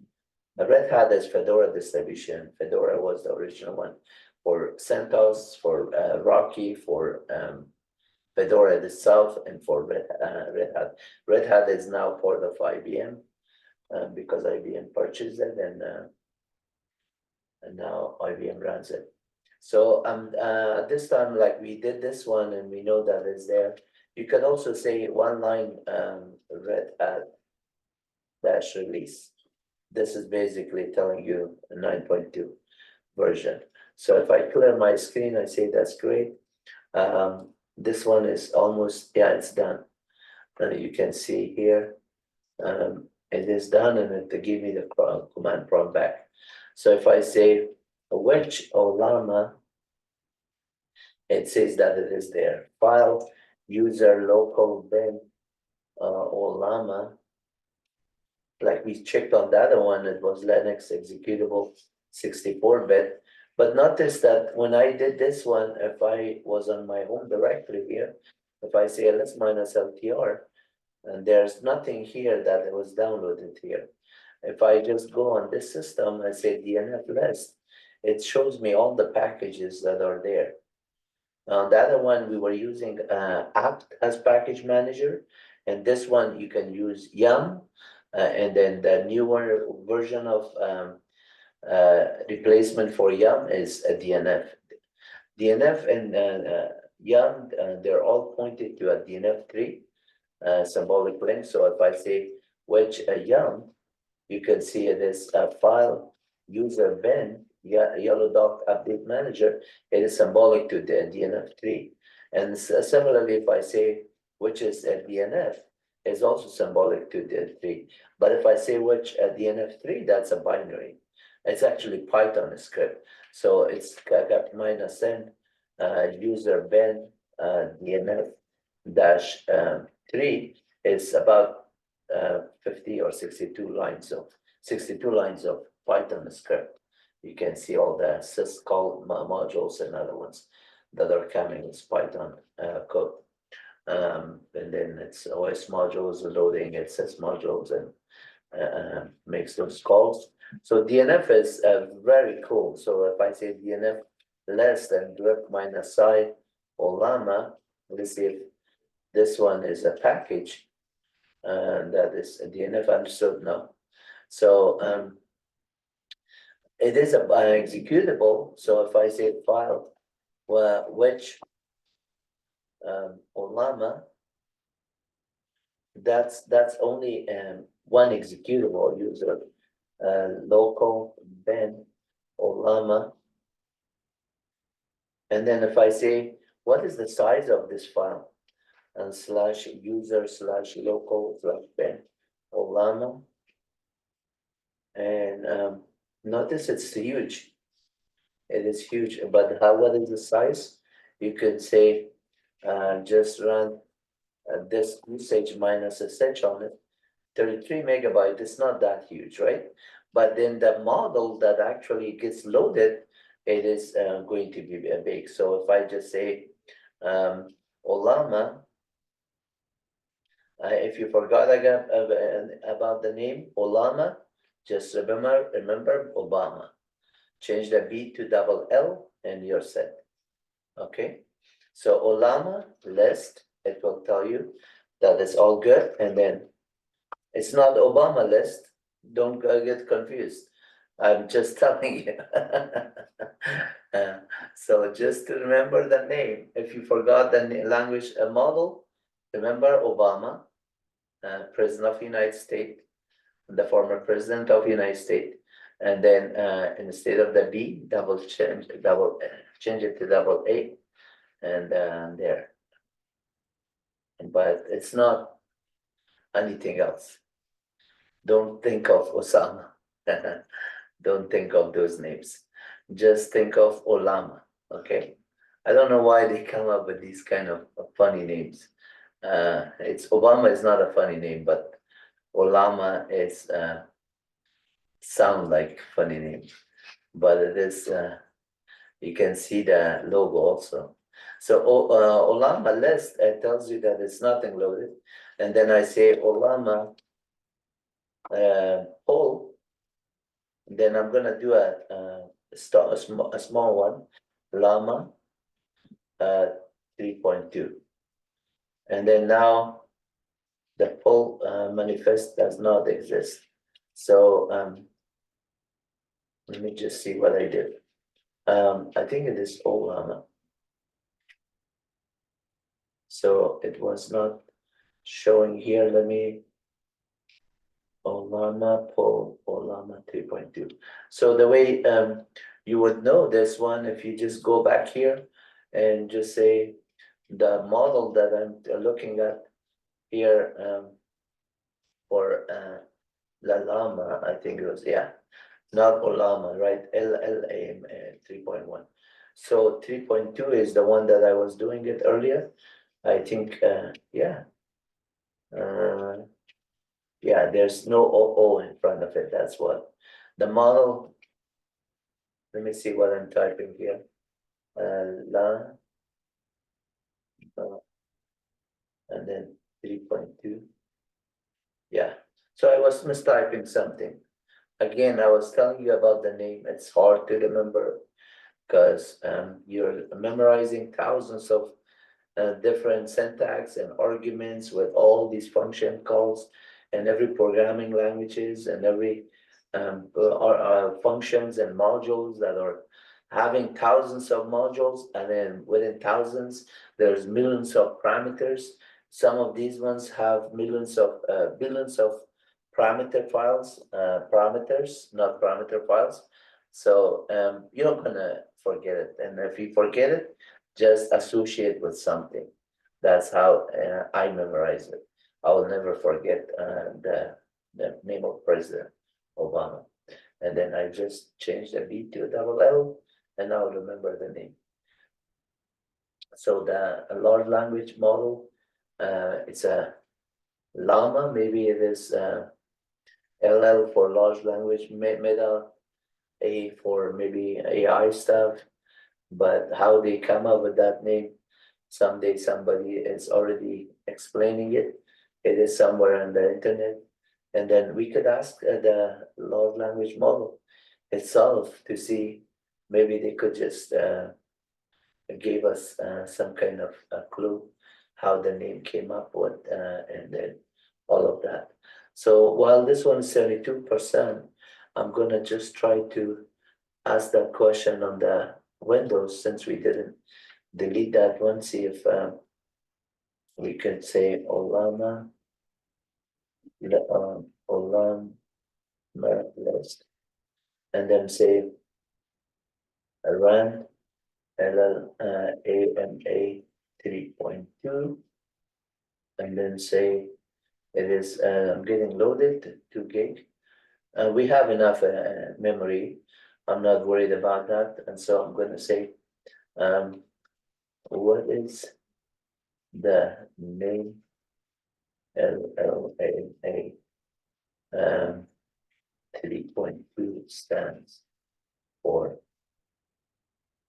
Speaker 1: Red Hat is Fedora distribution. Fedora was the original one for CentOS, for Rocky, for Fedora itself, and for Red Hat. Red Hat is now part of IBM because IBM purchased it, and now IBM runs it. So this time, like we did this one, and we know that it's there. You can also say one line Red Hat dash release. This is basically telling you a 9.2 version. So if I clear my screen, I say that's great. This one is almost, yeah, it's done. You can see here, it is done, and it give me the command prompt back. So if I say which Ollama, it says that it is there. File user local bin Ollama. Like we checked on the other one, it was Linux executable 64-bit. But notice that when I did this one, if I was on my home directory here, if I say ls minus ltr, and there's nothing here that was downloaded here. If I just go on this system and say DNF list, it shows me all the packages that are there. On the other one, we were using apt as package manager, and this one you can use yum, and then the newer version of replacement for yum is a DNF. DNF and yum, they're all pointed to a DNF3 symbolic link. So if I say which yum, you can see it is a file user bin yellow dock update manager. It is symbolic to the DNF3. And similarly, if I say which is a DNF, is also symbolic to DNF3. But if I say which DNF3, that's a binary. It's actually Python script. So it's got -n user bin DNF dash 3 is about 50 or 62 lines of Python script. You can see all the syscall modules and other ones that are coming with Python code. And then it's OS modules loading its sys modules and makes those calls. So DNF is very cool. So if I say DNF less than grep minus I Ollama, let's see if this one is a package, and that is a DNF understood now. So it is a executable. So if I say file which Ollama, that's only one executable user local bin Ollama. And then if I say what is the size of this file, and slash user slash local slash bin Ollama, and notice it's huge. It is huge. But what is the size? You could say just run this usage minus sh on it. 33 megabyte. It's not that huge, right? But then the model that actually gets loaded, it is going to be big. So if I just say Ollama, if you forgot about the name Ollama, just remember Obama. Change the B to double L and you're set. Okay, so Ollama list, it will tell you that it's all good, and then it's not Obama list. Don't get confused. I'm just telling you. So just to remember the name. If you forgot the language model, remember Obama, President of the United States, the former President of the United States. And then instead of the B, change it to double A, and there. But it's not anything else. Don't think of Osama. Don't think of those names. Just think of Ollama. Okay. I don't know why they come up with these kind of funny names. It's Obama is not a funny name, but Ollama is sound like funny name, but it is. You can see the logo also. So Ollama list, it tells you that it's nothing loaded, and then I say Ollama poll, Then I'm gonna do a small one, Llama 3.2. And then now the full manifest does not exist. So let me just see what I did. I think it is Ollama. So it was not showing here. Let me Ollama pull Ollama 3.2. So the way you would know this one if you just go back here and just say the model that I'm looking at here for Llama, I think it was, yeah, not Ollama, right? LLM 3.1. So 3.2 is the one that I was doing it earlier. I think, yeah. Yeah, there's no O in front of it. That's what the model. Let me see what I'm typing here. And then 3.2. Yeah. So I was mistyping something. Again, I was telling you about the name. It's hard to remember because you're memorizing thousands of different syntax and arguments with all these function calls and every programming languages and every functions and modules that are having thousands of modules, and then within thousands there's millions of parameters. Some of these ones have millions of billions of parameter files, parameters, not parameter files. So you're not gonna forget it, and if you forget it, just associate with something. That's how I memorize it. I will never forget the name of President Obama. And then I just changed the B to a double L, and I'll remember the name. So the large language model, it's a Llama, maybe it is LL for large language, Meta A for maybe AI stuff. But how they come up with that name, someday somebody is already explaining it. It is somewhere on the internet. And then we could ask the large language model itself to see, maybe they could just give us some kind of a clue how the name came up with, and then all of that. So while this one is 72%, I'm gonna just try to ask that question on the Windows, since we didn't delete that one. See if we could say Ollama, Ollama list, and then say run LLAMA 3.2, and then say it is getting loaded 2 gig. We have enough memory. I'm not worried about that, and so I'm going to say, what is the name LLAMA 3.2 stands for?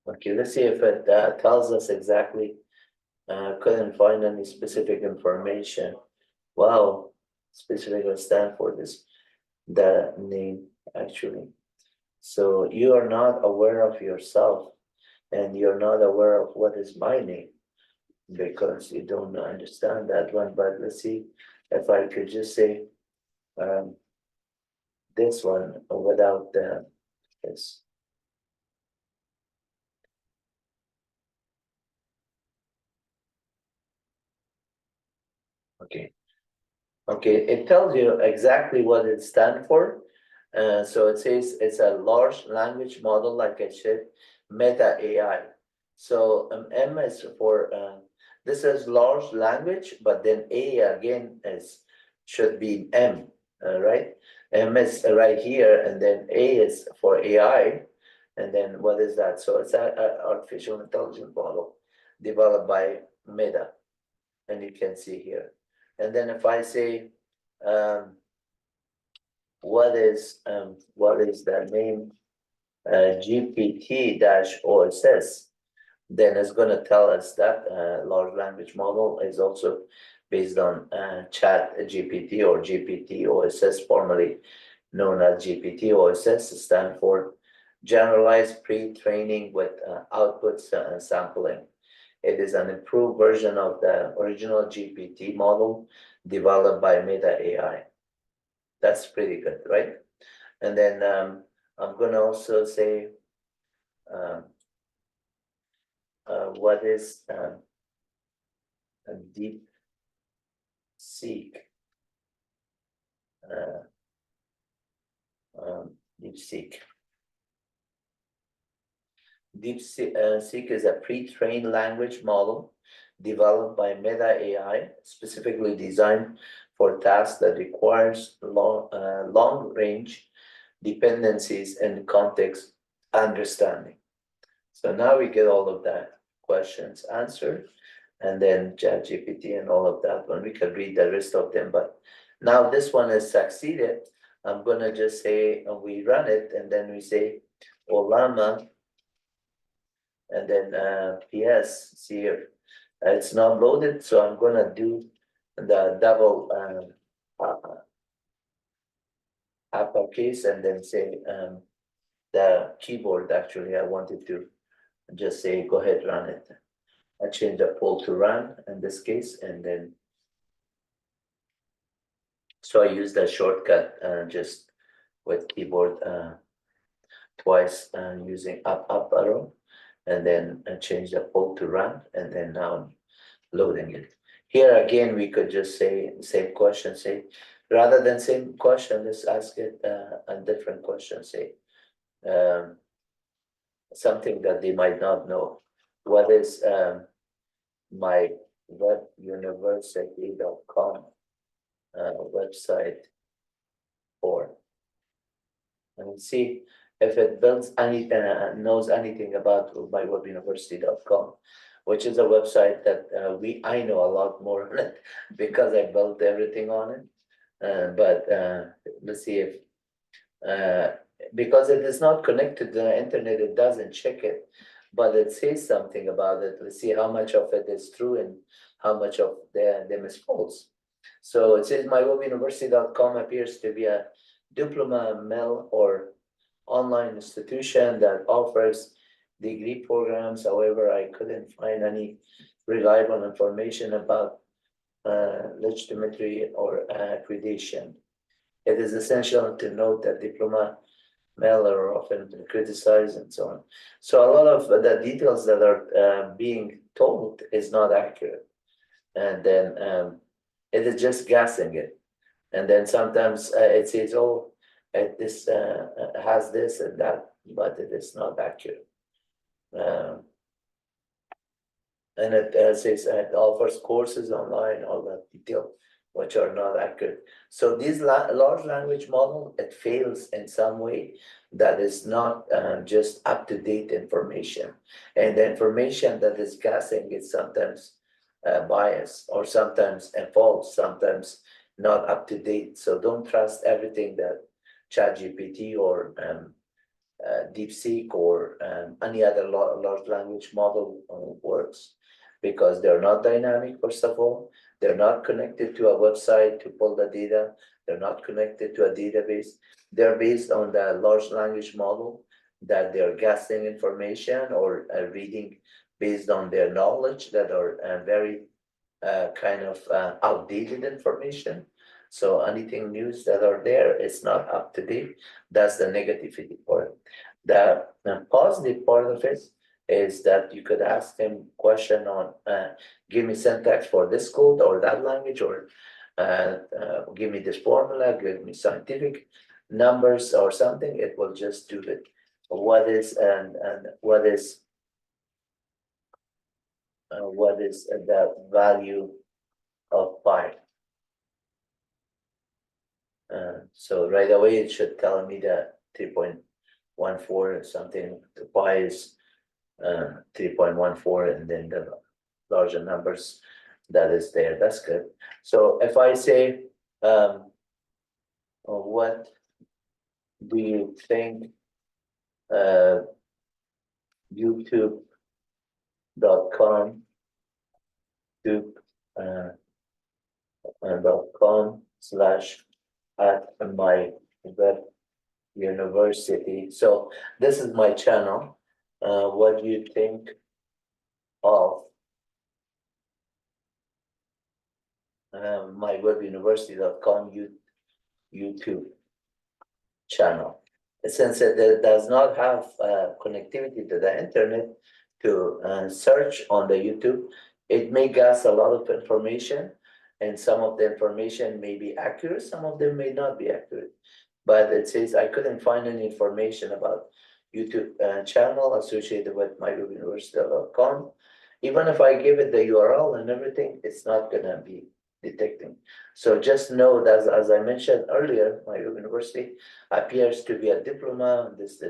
Speaker 1: Okay, let's see if it tells us exactly. Couldn't find any specific information. Wow, specifically stand for this, the name actually. So you are not aware of yourself, and you're not aware of what is my name, because you don't understand that one. But let's see if I could just say this one without this. Okay. Okay, it tells you exactly what it stands for. So it says it's a large language model, like I said, Meta AI. So M is for this is large language, but then A again should be M, right? M is right here, and then A is for AI, and then what is that? So it's an artificial intelligence model developed by Meta, and you can see here. And then if I say, what is the name GPT-OSS, then it's going to tell us that large language model is also based on Chat GPT or GPT-OSS, formerly known as GPT-OSS, stand for Generalized Pre-Training with Outputs and Sampling. It is an improved version of the original GPT model developed by Meta AI. That's pretty good, right? And then I'm going to also say what is a deep seek. DeepSeek. DeepSeek is a pre-trained language model developed by Meta AI, specifically designed for tasks that requires long-range dependencies and context understanding. So now we get all of that questions answered, and then ChatGPT and all of that one. We can read the rest of them, but now this one has succeeded. I'm gonna just say we run it, and then we say Ollama, and then PS. See here, it's not loaded, so I'm gonna do the double uppercase, and then say the keyboard. Actually, I wanted to just say go ahead, run it. I change the poll to run in this case, and then so I use the shortcut just with keyboard twice using up arrow, and then change the poll to run, and then now I'm loading it. Here again, we could just say same question, say rather than same question, let's ask it a different question, say something that they might not know. What is MyWebUniversity.com website for? And see if it builds any knows anything about MyWebUniversity.com, which is a website that I know a lot more on it because I built everything on it. But let's see if because it is not connected to the internet, it doesn't check it, but it says something about it. Let's see how much of it is true and how much of them is false. So it says MyWebUniversity.com appears to be a diploma mill or online institution that offers degree programs. However, I couldn't find any reliable information about legitimacy or accreditation. It is essential to note that diploma mill are often criticized and so on. So a lot of the details that are being told is not accurate, and then it is just guessing it, and then sometimes it says, oh, this has this and that, but it is not accurate. And it says it offers courses online, all that detail, which are not accurate. So these large language model, it fails in some way that is not just up-to-date information. And the information that is guessing is sometimes biased, or sometimes false, sometimes not up-to-date. So don't trust everything that ChatGPT or DeepSeek or any other large language model works, because they're not dynamic, first of all. They're not connected to a website to pull the data. They're not connected to a database. They're based on the large language model that they're guessing information or reading based on their knowledge that are very kind of outdated information. So anything news that are there is not up to date. That's the negativity part. The positive part of it is that you could ask them question on, give me syntax for this code or that language, or give me this formula, give me scientific numbers or something. It will just do it. What is what is the value of pi? So right away it should tell me that 3.14 or something. The pi is 3.14, and then the larger numbers that is there. That's good. So if I say, what do you think youtube.com .com/@my Web University. So this is my channel. What do you think of mywebuniversity.com YouTube channel? Since it does not have connectivity to the internet to search on the YouTube, it may guess a lot of information, and some of the information may be accurate, some of them may not be accurate. But it says I couldn't find any information about YouTube channel associated with mywebuniversity.com. Even if I give it the URL and everything, it's not gonna be detecting. So just know that, as I mentioned earlier, MyWebUniversity appears to be a diploma, this.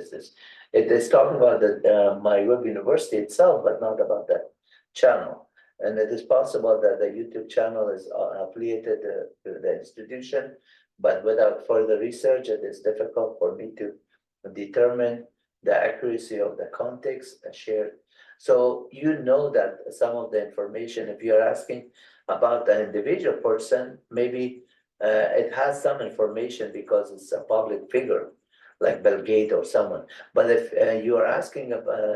Speaker 1: It is talking about the MyWebUniversity itself, but not about the channel. And it is possible that the YouTube channel is affiliated to the institution, but without further research, it is difficult for me to determine the accuracy of the context shared. So you know that some of the information, if you're asking about an individual person, maybe it has some information because it's a public figure, like Bill Gates or someone. But if you are asking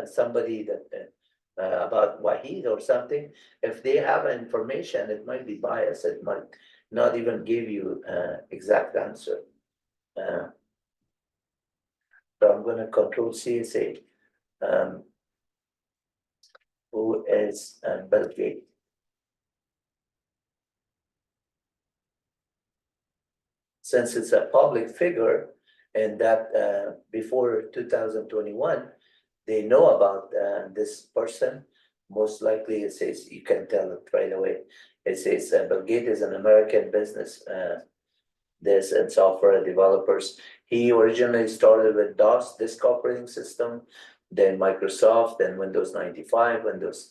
Speaker 1: somebody that about Wahid or something, if they have information, it might be biased. It might not even give you exact answer. So I'm going to control CSA. Who is Bill Gates? Since it's a public figure, and that before 2021, they know about this person, most likely it says, you can tell it right away. It says Bill Gates is an American business this and software developers. He originally started with DOS, disk operating system, then Microsoft, then Windows 95, Windows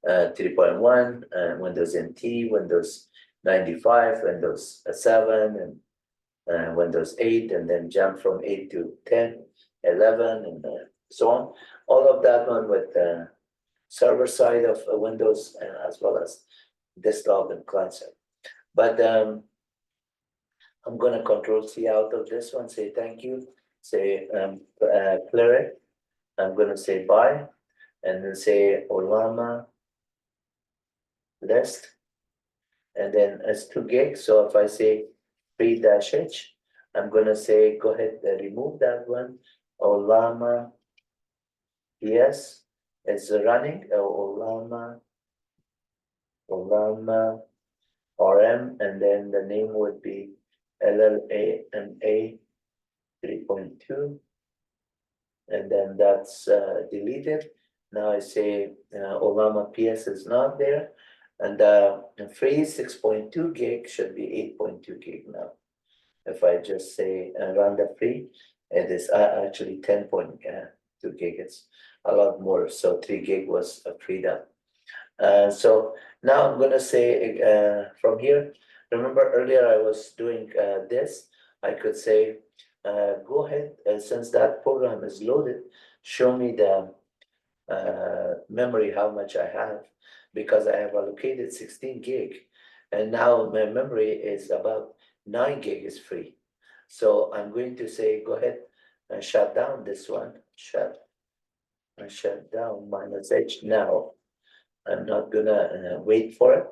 Speaker 1: 3.1, Windows NT, Windows 95, Windows 7, and Windows 8, and then jumped from 8 to 10, 11, and so on. All of that one with server side of Windows as well as desktop and client side. But I'm going to control C out of this one, say thank you, say clear it. I'm going to say bye, and then say Ollama list, and then it's 2 gigs. So if I say free-h, I'm going to say go ahead and remove that one. Ollama, yes, it's running. Ollama RM, and then the name would be LLAMA 3.2, and then that's deleted. Now I say Ollama PS is not there, and free 6.2 gig should be 8.2 gig now. If I just say run the free, it is actually 10.2 gig. It's a lot more. So 3 gig was freed up. So now I'm going to say from here, remember earlier I was doing this, I could say, go ahead, since that program is loaded, show me the memory, how much I have, because I have allocated 16 gig, and now my memory is about 9 gig is free. So I'm going to say, go ahead and shut down this one, shut down -H now. I'm not gonna wait for it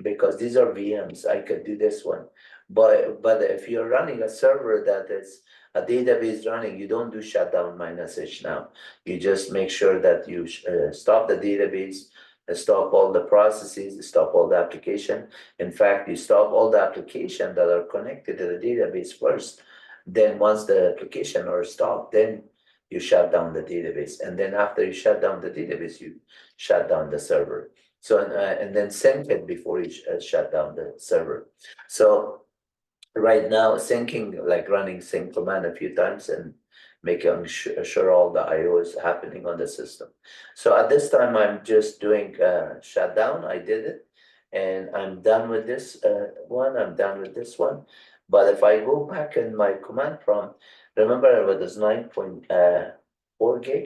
Speaker 1: because these are VMs. I could do this one, but if you're running a server that is a database running, you don't do shutdown -H now. You just make sure that you stop the database, stop all the processes, stop all the application. In fact, you stop all the application that are connected to the database first. Then once the application are stopped, then you shut down the database, and then after you shut down the database, you shut down the server. So and then sync it before you shut down the server. So right now, syncing, like running sync command a few times and making sure all the I/O is happening on the system. So at this time, I'm just doing shutdown. I did it, and I'm done with this one. I'm done with this one. But if I go back in my command prompt, remember it was 9.4 gig.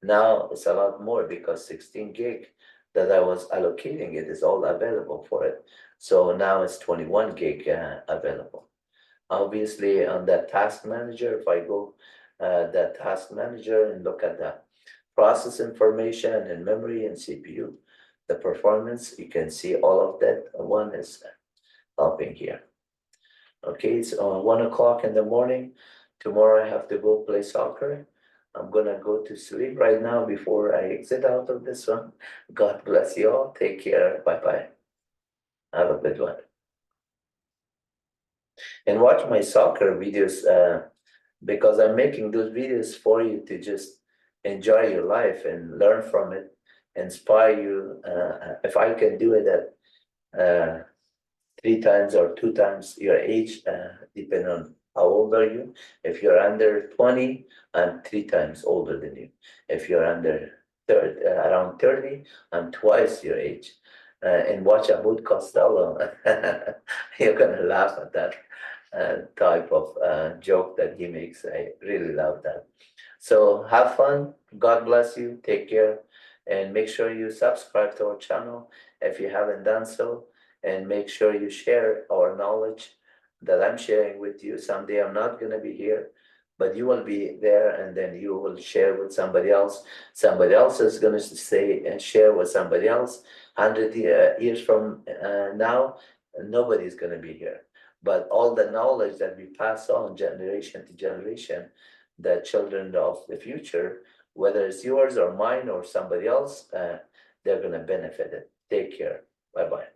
Speaker 1: Now it's a lot more because 16 gig that I was allocating it is all available for it. So now it's 21 gig available. Obviously, on that task manager, if I go that task manager and look at the process information and memory and CPU, the performance, you can see all of that. One is helping here. Okay, it's 1 o'clock in the morning. Tomorrow I have to go play soccer. I'm gonna go to sleep right now before I exit out of this one. God bless you all. Take care. Bye-bye. Have a good one. And watch my soccer videos because I'm making those videos for you to just enjoy your life and learn from it, inspire you. If I can do it at 3 times or 2 times your age, depending on how old are you. If you're under 20, I'm 3 times older than you. If you're under around 30, I'm twice your age. And watch Abbott Costello. You're gonna laugh at that type of joke that he makes. I really love that. So have fun. God bless you. Take care. And make sure you subscribe to our channel if you haven't done so. And make sure you share our knowledge that I'm sharing with you. Someday I'm not going to be here, but you will be there, and then you will share with somebody else. Somebody else is going to say and share with somebody else. 100 years from now, nobody's going to be here. But all the knowledge that we pass on generation to generation, the children of the future, whether it's yours or mine or somebody else, they're going to benefit it. Take care. Bye-bye.